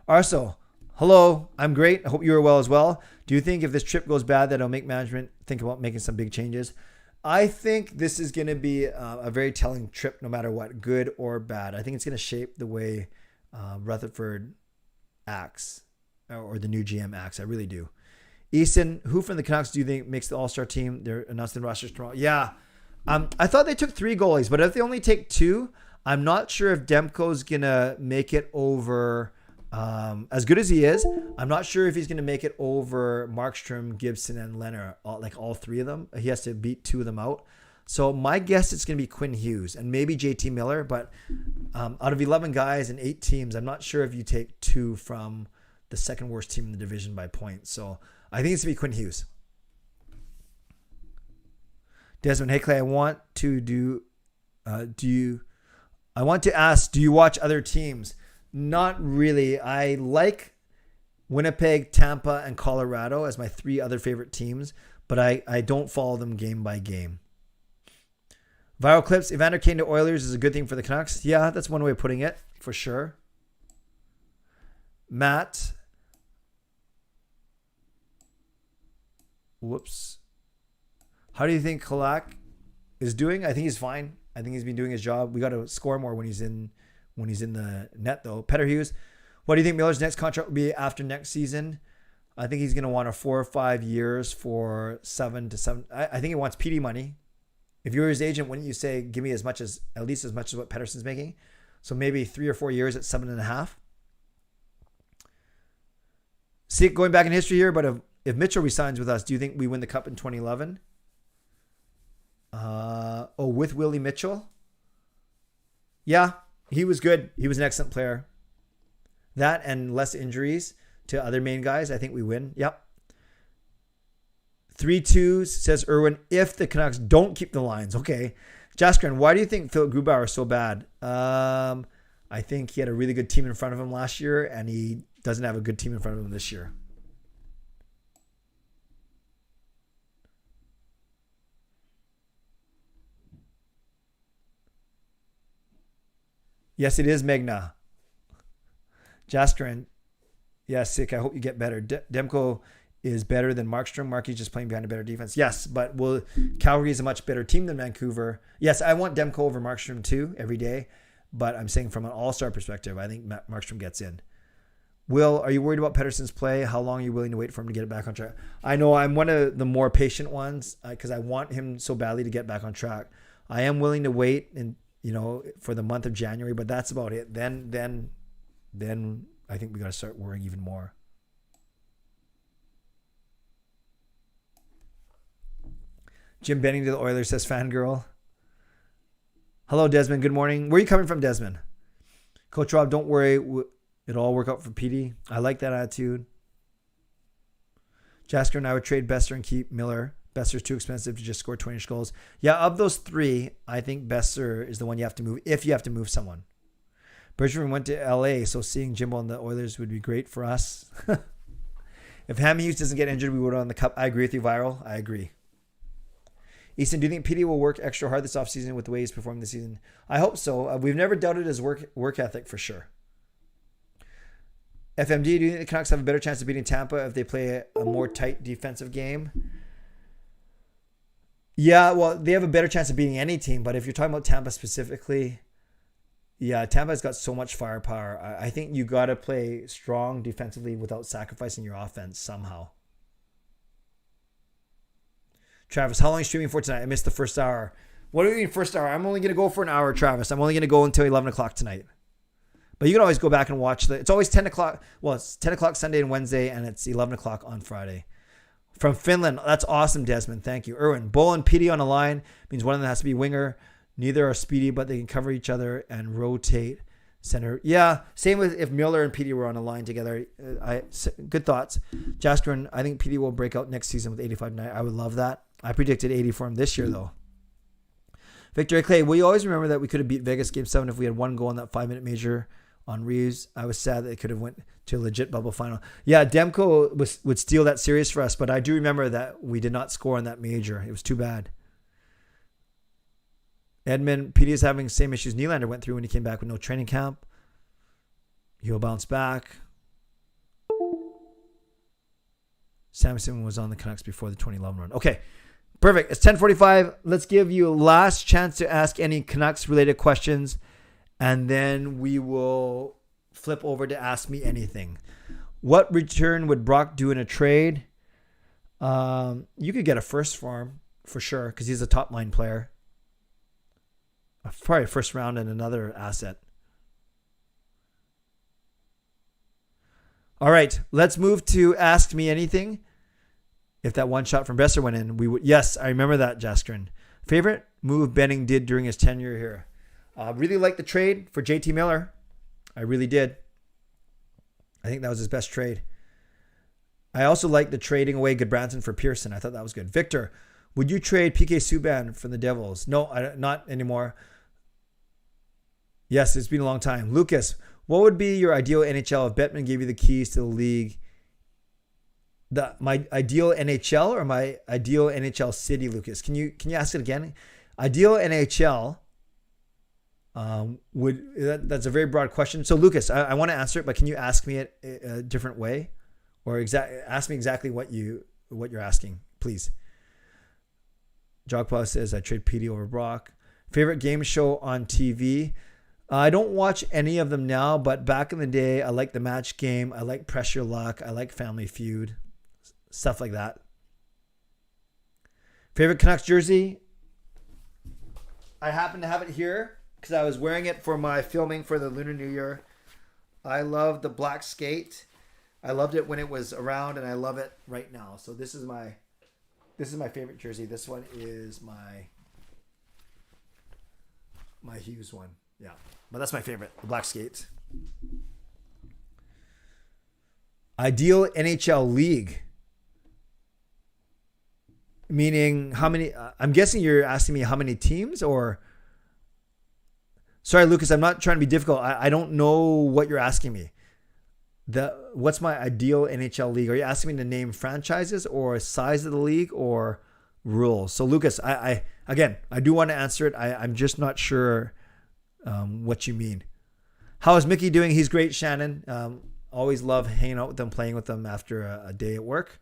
Arso, hello. I'm great. I hope you are well as well. Do you think if this trip goes bad that it'll make management think about making some big changes? I think this is going to be a very telling trip no matter what, good or bad. I think it's going to shape the way Rutherford acts or the new GM acts. I really do. Easton, who from the Canucks do you think makes the All-Star team? They're announced in rosters tomorrow. Yeah. I thought they took 3 goalies, but if they only take 2, I'm not sure if Demko's going to make it over, as good as he is. I'm not sure if he's going to make it over Markstrom, Gibson, and Leonard, all 3 of them. He has to beat 2 of them out. So my guess it's going to be Quinn Hughes and maybe JT Miller. But out of 11 guys and 8 teams, I'm not sure if you take 2 from the second worst team in the division by points. So I think it's going to be Quinn Hughes. Desmond, hey Clay, I want to ask, do you watch other teams? Not really. I like Winnipeg, Tampa, and Colorado as my 3 other favorite teams, but I don't follow them game by game. Viral clips, Evander Kane to Oilers is a good thing for the Canucks. Yeah, that's one way of putting it, for sure. Matt. Whoops. How do you think Kalak is doing? I think he's fine. I think he's been doing his job. We got to score more when he's in the net, though. Petter Hughes, what do you think Miller's next contract will be after next season? I think he's going to want 4 or 5 years for 7 to 7. I think he wants PD money. If you were his agent, wouldn't you say, give me at least as much as what Pettersson's making? So maybe 3 or 4 years at 7.5. See, going back in history here, but if Mitchell resigns with us, do you think we win the cup in 2011? With Willie Mitchell? Yeah, he was good. He was an excellent player. That and less injuries to other main guys, I think we win. Yep. 3-2 says Irwin, if the Canucks don't keep the lines. Okay. Jaskrin, why do you think Philip Grubauer is so bad? I think he had a really good team in front of him last year, and he doesn't have a good team in front of him this year. Yes, it is Megna. Jaskrin, yeah, sick. I hope you get better. Demko is better than Markstrom. Marky's just playing behind a better defense. Yes, but Calgary is a much better team than Vancouver. Yes, I want Demko over Markstrom too every day, but I'm saying from an all-star perspective, I think Markstrom gets in. Will, are you worried about Pettersson's play? How long are you willing to wait for him to get it back on track? I know I'm one of the more patient ones because I want him so badly to get back on track. I am willing to wait for the month of January, but that's about it. Then I think we got to start worrying even more. Jim Benning to the Oilers says Fangirl. Hello, Desmond. Good morning. Where are you coming from, Desmond? Coach Rob, don't worry. It'll all work out for PD. I like that attitude. Jasker and I would trade Besser and keep Miller. Besser's too expensive to just score 20 goals. Yeah, of those 3, I think Besser is the one you have to move if you have to move someone. Bergevin went to LA, so seeing Jimbo and the Oilers would be great for us. If Hammy Hughes doesn't get injured, we would have won the cup. I agree with you, Viral. I agree. Easton, do you think PD will work extra hard this offseason with the way he's performing this season? I hope so. We've never doubted his work ethic for sure. FMD, do you think the Canucks have a better chance of beating Tampa if they play a more tight defensive game? Yeah, well, they have a better chance of beating any team, but if you're talking about Tampa specifically, Yeah, Tampa's got so much firepower. I think you got to play strong defensively without sacrificing your offense somehow. Travis, how long are you streaming for tonight? I missed the first hour. What do you mean first hour? I'm only going to go for an hour, Travis. I'm only going to go until 11 o'clock tonight. But you can always go back and watch it's always 10 o'clock. Well, it's 10 o'clock Sunday and Wednesday, and it's 11 o'clock on Friday. From Finland. That's awesome, Desmond. Thank you. Erwin, Bull and PD on a line means one of them has to be winger. Neither are speedy, but they can cover each other and rotate center. Yeah, same with if Miller and PD were on a line together. Good thoughts. Jaskrin, I think PD will break out next season with 85-9. I would love that. I predicted 80 for him this year, though. Victor Clay, will you always remember that we could have beat Vegas Game 7 if we had one goal in that 5-minute major on Reeves? I was sad that it could have went to a legit bubble final. Yeah, Demko would steal that series for us, but I do remember that we did not score in that major. It was too bad. Edmund, PD is having the same issues Nylander went through when he came back with no training camp. He'll bounce back. Samson was on the Canucks before the 2011 run. Okay, perfect. It's 10:45. Let's give you a last chance to ask any Canucks-related questions, and then we will flip over to Ask Me Anything. What return would Brock do in a trade? You could get a first for him, for sure, because he's a top-line player. Probably first round and another asset. All right, let's move to Ask Me Anything. If that one shot from Besser went in, we would. Yes, I remember that, Jaskrin. Favorite move Benning did during his tenure here? Really liked the trade for JT Miller. I really did. I think that was his best trade. I also liked the trading away Goodbranson for Pearson. I thought that was good. Victor, would you trade PK Subban from the Devils? No, not anymore. Yes, it's been a long time. Lucas, what would be your ideal NHL if Bettman gave you the keys to the league? My ideal NHL or my ideal NHL city, Lucas? Can you ask it again? Ideal NHL that's a very broad question. So Lucas, I want to answer it, but can you ask me it a different way, or ask me exactly what you're asking, please? Jogpa says I trade PD over Brock. Favorite game show on TV? I don't watch any of them now, but back in the day, I liked the Match Game. I like Pressure Luck. I like Family Feud. Stuff like that. Favorite Canucks jersey? I happen to have it here because I was wearing it for my filming for the Lunar New Year. I love the black skate. I loved it when it was around, and I love it right now. So this is my favorite jersey. This one is my Hughes one. Yeah, but that's my favorite, the black skate. Ideal NHL league. Meaning how many, I'm guessing you're asking me how many teams, or, sorry, Lucas, I'm not trying to be difficult. I don't know what you're asking me. What's my ideal NHL league? Are you asking me to name franchises or size of the league or rules? So Lucas, I do want to answer it. I'm just not sure what you mean. How is Mickey doing? He's great, Shannon. Always love hanging out with them, playing with them after a day at work.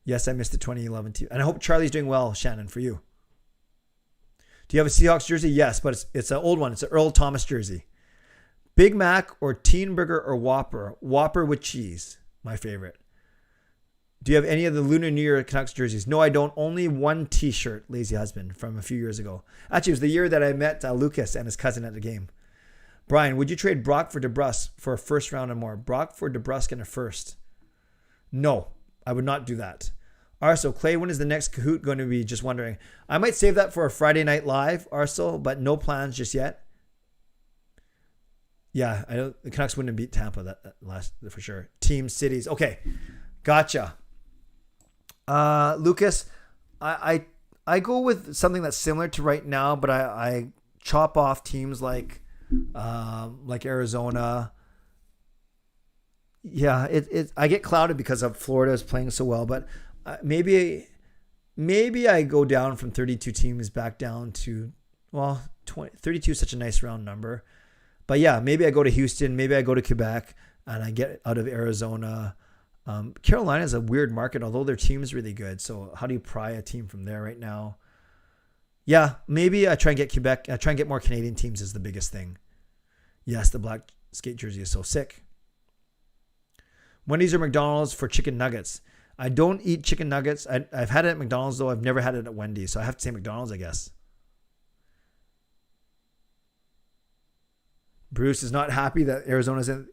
Yes, I missed the 2011 team. And I hope Charlie's doing well, Shannon, for you. Do you have a Seahawks jersey? Yes, but it's an old one. It's an Earl Thomas jersey. Big Mac or Teen Burger or Whopper? Whopper with cheese, my favorite. Do you have any of the Lunar New Year Canucks jerseys? No, I don't. Only one T-shirt, Lazy Husband, from a few years ago. Actually, it was the year that I met Lucas and his cousin at the game. Brian, would you trade Brock for DeBrusk for a first round or more? Brock for DeBrusk and a first? No, I would not do that. Arso, Clay, when is the next Kahoot going to be? Just wondering. I might save that for a Friday night live, Arso, but no plans just yet. Yeah, the Canucks wouldn't beat Tampa that last for sure. Team cities. Okay, gotcha. Lucas, I go with something that's similar to right now, but I chop off teams like Arizona. Yeah, I get clouded because of Florida is playing so well, but maybe I go down from 32 teams back down to 20. 32 is such a nice round number. But yeah, maybe I go to Houston, maybe I go to Quebec, and I get out of Arizona. Carolina is a weird market, although their team is really good. So how do you pry a team from there right now? Yeah, maybe I try and get Quebec. I try and get more Canadian teams is the biggest thing. Yes, the black skate jersey is so sick. Wendy's or McDonald's for chicken nuggets. I don't eat chicken nuggets. I've had it at McDonald's, though. I've never had it at Wendy's, so I have to say McDonald's, I guess. Bruce is not happy that Arizona's in,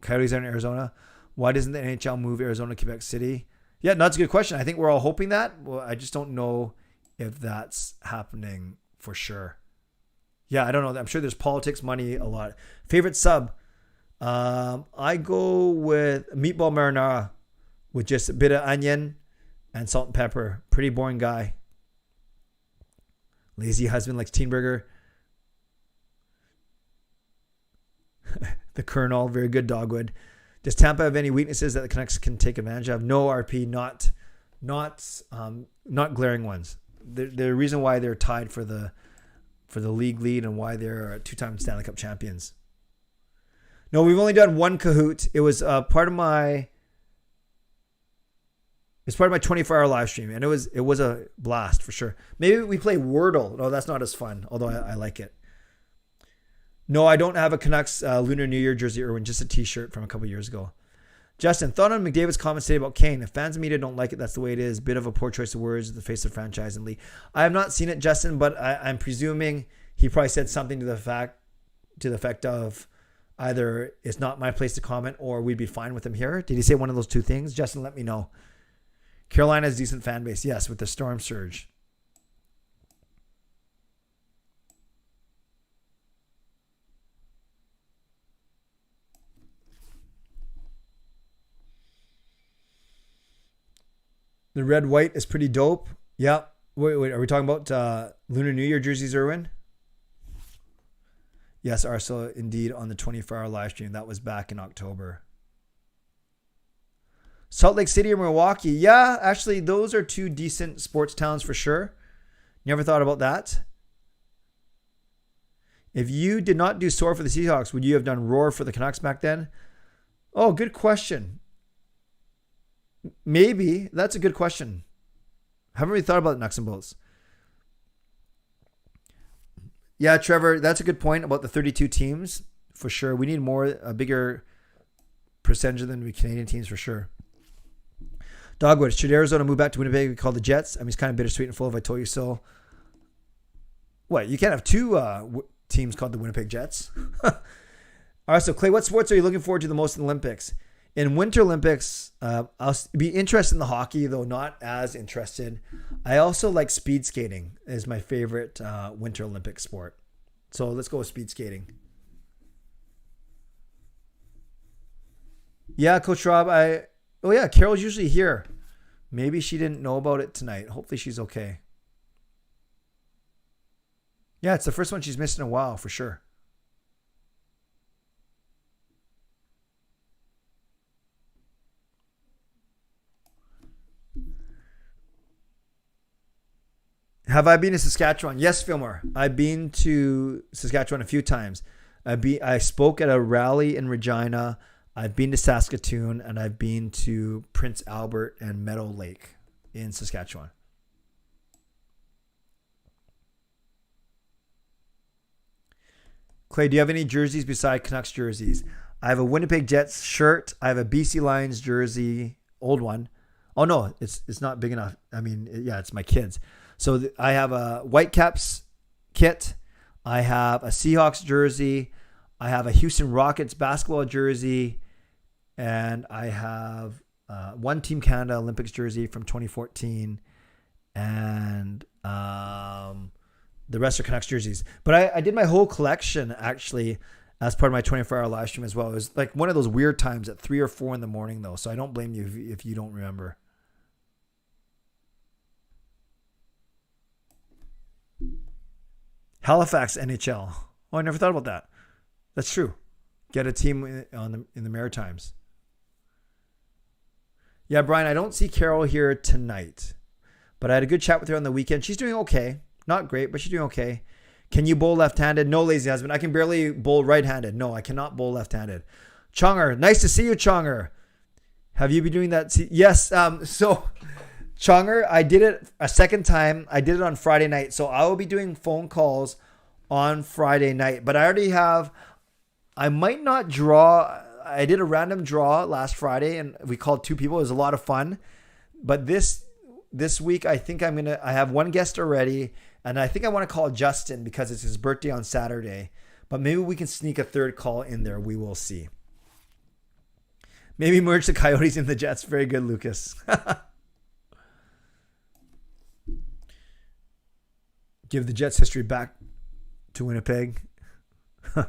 Coyotes are in Arizona. Why doesn't the NHL move Arizona to Quebec City? Yeah, that's a good question. I think we're all hoping that. Well, I just don't know if that's happening for sure. Yeah, I don't know. I'm sure there's politics, money, a lot. Favorite sub? I go with meatball marinara with just a bit of onion and salt and pepper. Pretty boring guy. Lazy husband likes teen burger. The Colonel, very good Dogwood. Does Tampa have any weaknesses that the Canucks can take advantage of? No, RP, not glaring ones. The reason why they're tied for the league lead and why they're 2-time Stanley Cup champions. No, we've only done one Kahoot. It was part of my 24-hour live stream, and it was a blast for sure. Maybe we play Wordle. No, that's not as fun, although I like it. No, I don't have a Canucks Lunar New Year jersey, Irwin, just a t-shirt from a couple years ago. Justin, thought on McDavid's comments today about Kane. If fans and media don't like it, that's the way it is. Bit of a poor choice of words at the face of the franchise and league. I have not seen it, Justin, but I'm presuming he probably said something to the effect of either it's not my place to comment or we'd be fine with him here. Did he say one of those two things? Justin, let me know. Carolina has a decent fan base. Yes, with the storm surge. The red white is pretty dope. Yeah. Wait, are we talking about Lunar New Year jerseys, Irwin? Yes, Arso, indeed, on the 24-hour live stream. That was back in October. Salt Lake City or Milwaukee? Yeah, actually, those are two decent sports towns for sure. Never thought about that. If you did not do Soar for the Seahawks, would you have done Roar for the Canucks back then? Oh, good question. Maybe. That's a good question. Haven't really thought about nuts and bolts. Yeah, Trevor, that's a good point about the 32 teams for sure. We need a bigger percentage than the Canadian teams for sure. Dogwood, should Arizona move back to Winnipeg? We call the Jets. I mean, it's kind of bittersweet and full of I told you so. What? You can't have two teams called the Winnipeg Jets. All right, so Clay, what sports are you looking forward to the most in the Olympics? In Winter Olympics, I'll be interested in the hockey, though not as interested. I also like speed skating is my favorite Winter Olympic sport. So let's go with speed skating. Yeah, Coach Rob, Carol's usually here. Maybe she didn't know about it tonight. Hopefully she's okay. Yeah, it's the first one she's missed in a while for sure. Have I been to Saskatchewan? Yes, Fillmore. I've been to Saskatchewan a few times. I spoke at a rally in Regina. I've been to Saskatoon, and I've been to Prince Albert and Meadow Lake in Saskatchewan. Clay, do you have any jerseys beside Canucks jerseys? I have a Winnipeg Jets shirt. I have a BC Lions jersey, old one. Oh, no, it's not big enough. I mean, yeah, it's my kids. So I have a Whitecaps kit. I have a Seahawks jersey. I have a Houston Rockets basketball jersey. And I have one Team Canada Olympics jersey from 2014. And the rest are Canucks jerseys. But I did my whole collection, actually, as part of my 24-hour live stream as well. It was like one of those weird times at 3 or 4 in the morning, though. So I don't blame you if you don't remember. Halifax NHL. Oh, I never thought about that. That's true. Get a team in the Maritimes. Yeah, Brian, I don't see Carol here tonight, but I had a good chat with her on the weekend. She's doing okay. Not great, but she's doing okay. Can you bowl left-handed? No, lazy husband. I can barely bowl right-handed. No, I cannot bowl left-handed. Chonger, nice to see you, Chonger. Have you been doing that? Yes. So Chonger, I did it a second time. I did it on Friday night. So I will be doing phone calls on Friday night. But I already have, I might not draw. I did a random draw last Friday and we called 2 people. It was a lot of fun. But this week, I think I have one guest already. And I think I want to call Justin because it's his birthday on Saturday. But maybe we can sneak a third call in there. We will see. Maybe merge the Coyotes and the Jets. Very good, Lucas. Give the Jets history back to Winnipeg. I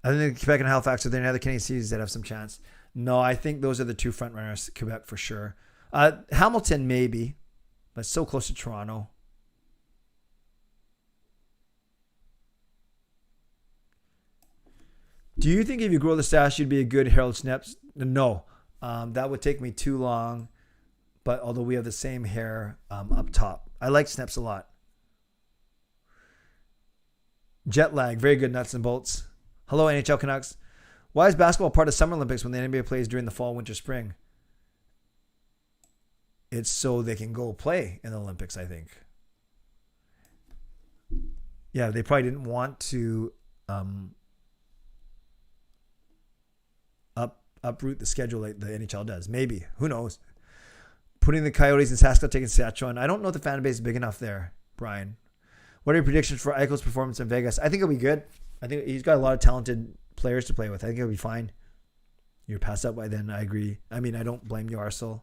think Quebec and Halifax are there any other Canadian cities that have some chance. No, I think those are the 2 front runners. Quebec for sure. Hamilton maybe, but so close to Toronto. Do you think if you grow the stash, you'd be a good Harold Schneps? No, that would take me too long. But although we have the same hair up top, I like Schneps a lot. Jet lag, very good nuts and bolts. Hello, NHL Canucks. Why is basketball part of Summer Olympics when the NBA plays during the fall, winter, spring? It's so they can go play in the Olympics, I think. Yeah, they probably didn't want to uproot the schedule like the NHL does. Maybe. Who knows? Putting the Coyotes in Saskatchewan, taking Saskatchewan. I don't know if the fan base is big enough there, Brian. What are your predictions for Aiko's performance in Vegas? I think it'll be good. I think he's got a lot of talented players to play with. I think it'll be fine. You're passed up by then. I agree. I mean, I don't blame you, Arcel.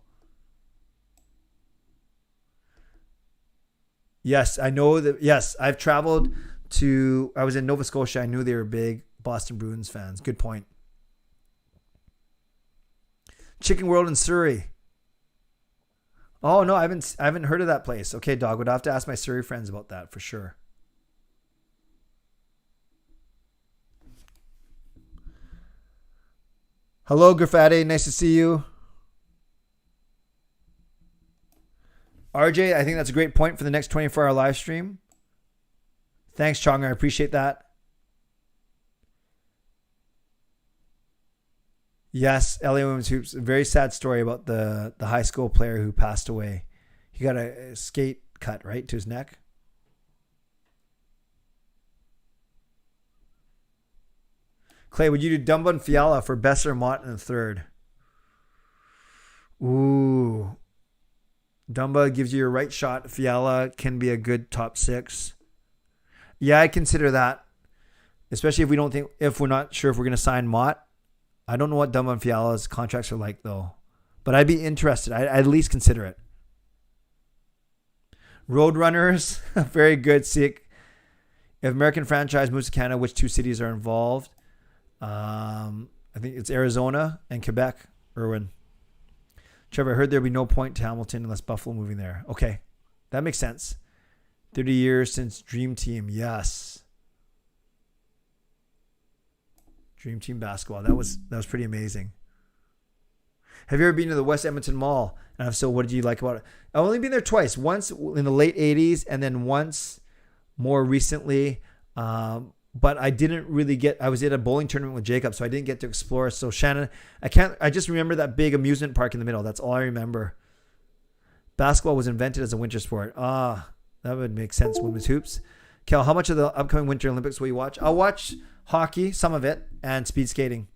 Yes, I know that. Yes, I've traveled to. I was in Nova Scotia. I knew they were big Boston Bruins fans. Good point. Chicken World in Surrey. Oh no, I haven't heard of that place. Okay, dog. Would have to ask my Surrey friends about that for sure. Hello, Grafati. Nice to see you. RJ, I think that's a great point for the next 24-hour live stream. Thanks, Chonger. I appreciate that. Yes, LA Women's Hoops. A very sad story about the high school player who passed away. He got a skate cut, right, to his neck. Clay, would you do Dumba and Fiala for Besser, Mott in the third? Ooh. Dumba gives you your right shot. Fiala can be a good top 6. Yeah, I consider that. Especially if we're not sure if we're going to sign Mott. I don't know what Dumba and Fiala's contracts are like, though. But I'd be interested. I'd at least consider it. Roadrunners, very good. Sick. If American franchise moves to Canada, which 2 cities are involved? I think it's Arizona and Quebec. Irwin. Trevor, I heard there'd be no point to Hamilton unless Buffalo moving there. Okay. That makes sense. 30 years since Dream Team. Yes. Dream Team basketball. That was pretty amazing. Have you ever been to the West Edmonton Mall? And if so, what did you like about it? I've only been there twice. Once in the late 80s and then once more recently. But I didn't really I was at a bowling tournament with Jacob, so I didn't get to explore. So Shannon, I just remember that big amusement park in the middle. That's all I remember. Basketball was invented as a winter sport. That would make sense. Women's hoops. Kel, how much of the upcoming Winter Olympics will you watch? I'll watch hockey, some of it, and speed skating.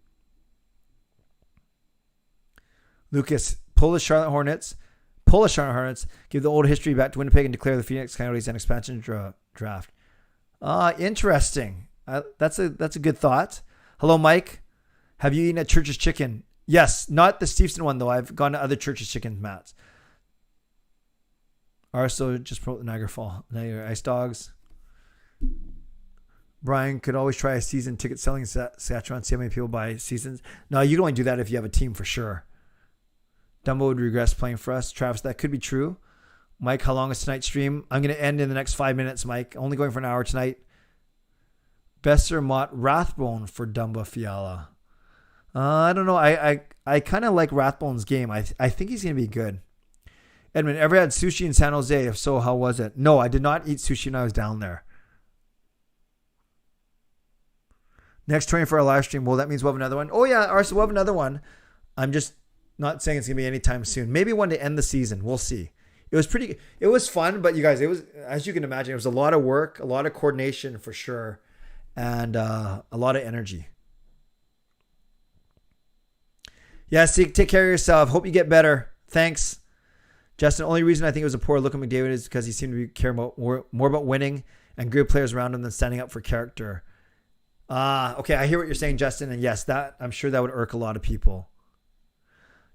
Lucas, Polish Charlotte Hornets. Give the old history back to Winnipeg and declare the Phoenix Coyotes an expansion draft. Interesting. That's a good thought. Hello, Mike. Have you eaten at Church's Chicken? Yes, not the Stevenson one, though. I've gone to other Church's Chicken mats. Also, just promote the Niagara Fall. Niagara Ice Dogs. Brian could always try a season ticket selling in Saskatchewan. See how many people buy seasons. No, you'd only do that if you have a team for sure. Dumbo would regress playing for us. Travis, that could be true. Mike, how long is tonight's stream? I'm going to end in the next 5 minutes, Mike. Only going for an hour tonight. Besser, Mott, Rathbone for Dumba Fiala. I don't know. I kind of like Rathbone's game. I think he's going to be good. Edmund, ever had sushi in San Jose? If so, how was it? No, I did not eat sushi when I was down there. Next 24-hour live stream. Well, that means we'll have another one. Oh, yeah, Arsa, we'll have another one. I'm just Not saying it's going to be anytime soon. Maybe one to end the season. We'll see. It was fun, but you guys, it was, as you can imagine, it was a lot of work, a lot of coordination for sure, and a lot of energy. Yeah, see, take care of yourself. Hope you get better. Thanks. Justin, the only reason I think it was a poor look at McDavid is because he seemed to care about more about winning and good players around him than standing up for character. Okay, I hear what you're saying, Justin, and yes, that I'm sure that would irk a lot of people.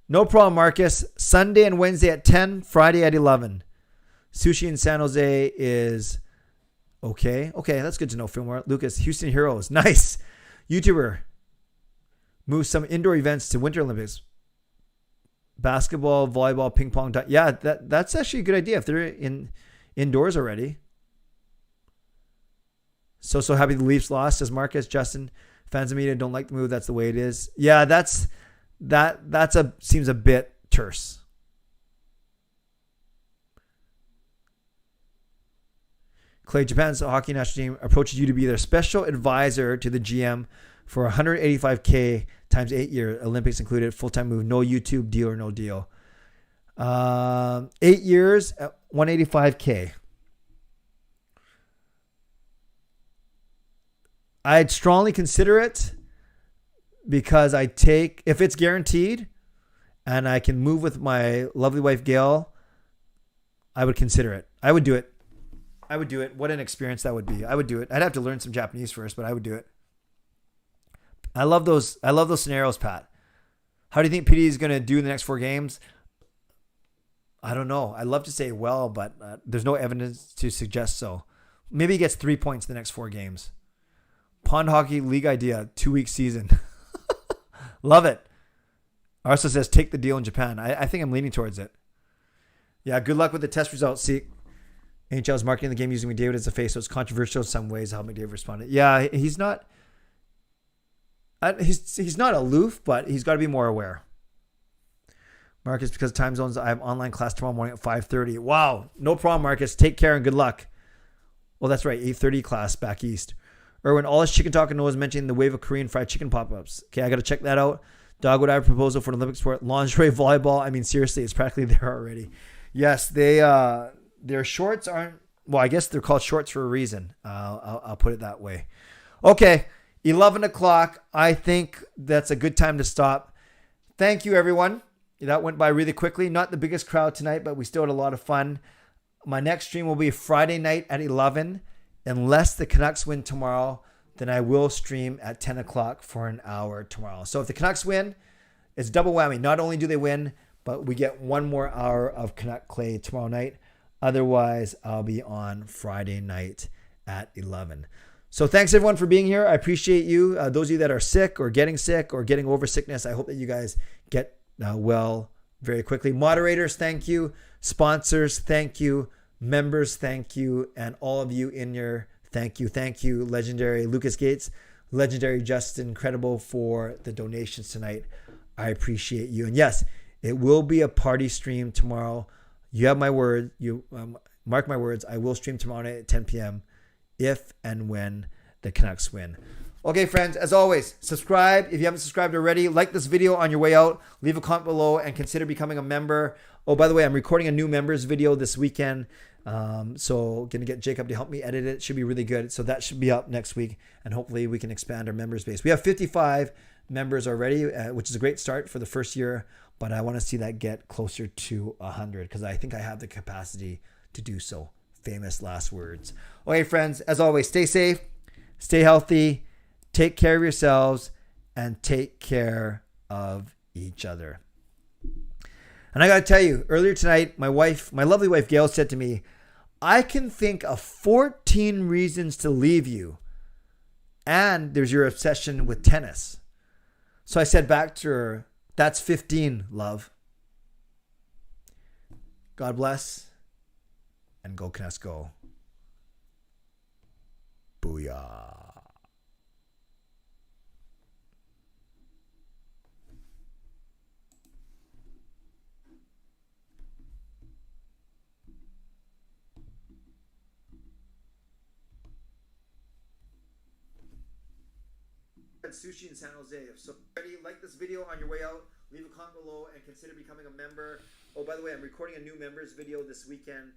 No problem, Marcus. Sunday and Wednesday at 10, Friday at 11. Sushi in San Jose is okay. Okay, that's good to know, Fillmore. Lucas, Houston Heroes. Nice. YouTuber. Move some indoor events to Winter Olympics. Basketball, volleyball, ping pong. Yeah, that's actually a good idea if they're indoors already. So happy the Leafs lost, says Marcus. Justin, fans of media don't like the move. That's the way it is. Yeah, seems a bit terse. Clay, Japan's hockey national team approaches you to be their special advisor to the GM for $185K times 8 years, Olympics included, full-time move, no YouTube deal or no deal. 8 years at $185K. I'd strongly consider it because if it's guaranteed and I can move with my lovely wife, Gail, I would consider it. I would do it. What an experience that would be. I would do it. I'd have to learn some Japanese first, but I would do it. I love those scenarios, Pat. How do you think PD is going to do in the next 4 games? I don't know. I'd love to say well, but there's no evidence to suggest so. Maybe he gets 3 points in the next 4 games. Pond Hockey League idea, 2-week season. Love it. Arso says, take the deal in Japan. I think I'm leaning towards it. Yeah, good luck with the test results. See, NHL is marketing the game using McDavid as a face, so it's controversial in some ways how McDavid responded. Yeah, he's not aloof, but he's got to be more aware. Marcus, because of time zones, I have online class tomorrow morning at 5:30. Wow, no problem, Marcus. Take care and good luck. Well, that's right, 8:30 class back east. Erwin, all his chicken talk and knows mentioning the wave of Korean fried chicken pop-ups. Okay, I got to check that out. Dogwood, I have a proposal for an Olympic sport. Lingerie volleyball. I mean, seriously, it's practically there already. Yes, their shorts aren't, well, I guess they're called shorts for a reason. I'll put it that way. Okay, 11 o'clock. I think that's a good time to stop. Thank you, everyone. That went by really quickly. Not the biggest crowd tonight, but we still had a lot of fun. My next stream will be Friday night at 11. Unless the Canucks win tomorrow, then I will stream at 10 o'clock for an hour tomorrow. So if the Canucks win, it's double whammy. Not only do they win, but we get 1 more hour of Canuck Clay tomorrow night. Otherwise, I'll be on Friday night at 11. So thanks, everyone, for being here. I appreciate you. Those of you that are sick or getting over sickness, I hope that you guys get well very quickly. Moderators, thank you. Sponsors, thank you. Members, thank you. And all of you in your thank you. Thank you, legendary Lucas Gates, legendary Justin, incredible for the donations tonight. I appreciate you. And yes, it will be a party stream tomorrow. You have my word. You mark my words. I will stream tomorrow night at 10 p.m. if and when the Canucks win. Okay, friends, as always, subscribe. If you haven't subscribed already, like this video on your way out. Leave a comment below and consider becoming a member. Oh, by the way, I'm recording a new members video this weekend. So going to get Jacob to help me edit it. Should be really good. So that should be up next week. And hopefully we can expand our members base. We have 55 members already, which is a great start for the first year. But I want to see that get closer to 100 because I think I have the capacity to do so. Famous last words. Okay, friends, as always, stay safe, stay healthy, take care of yourselves, and take care of each other. And I got to tell you, earlier tonight, my lovely wife, Gail, said to me, I can think of 14 reasons to leave you. And there's your obsession with tennis. So I said back to her, that's 15, love. God bless. And go Canucks go. Booyah. Sushi in San Jose. So ready, like this video on your way out. leave a comment below and consider becoming a member. Oh, by the way, I'm recording a new members video this weekend.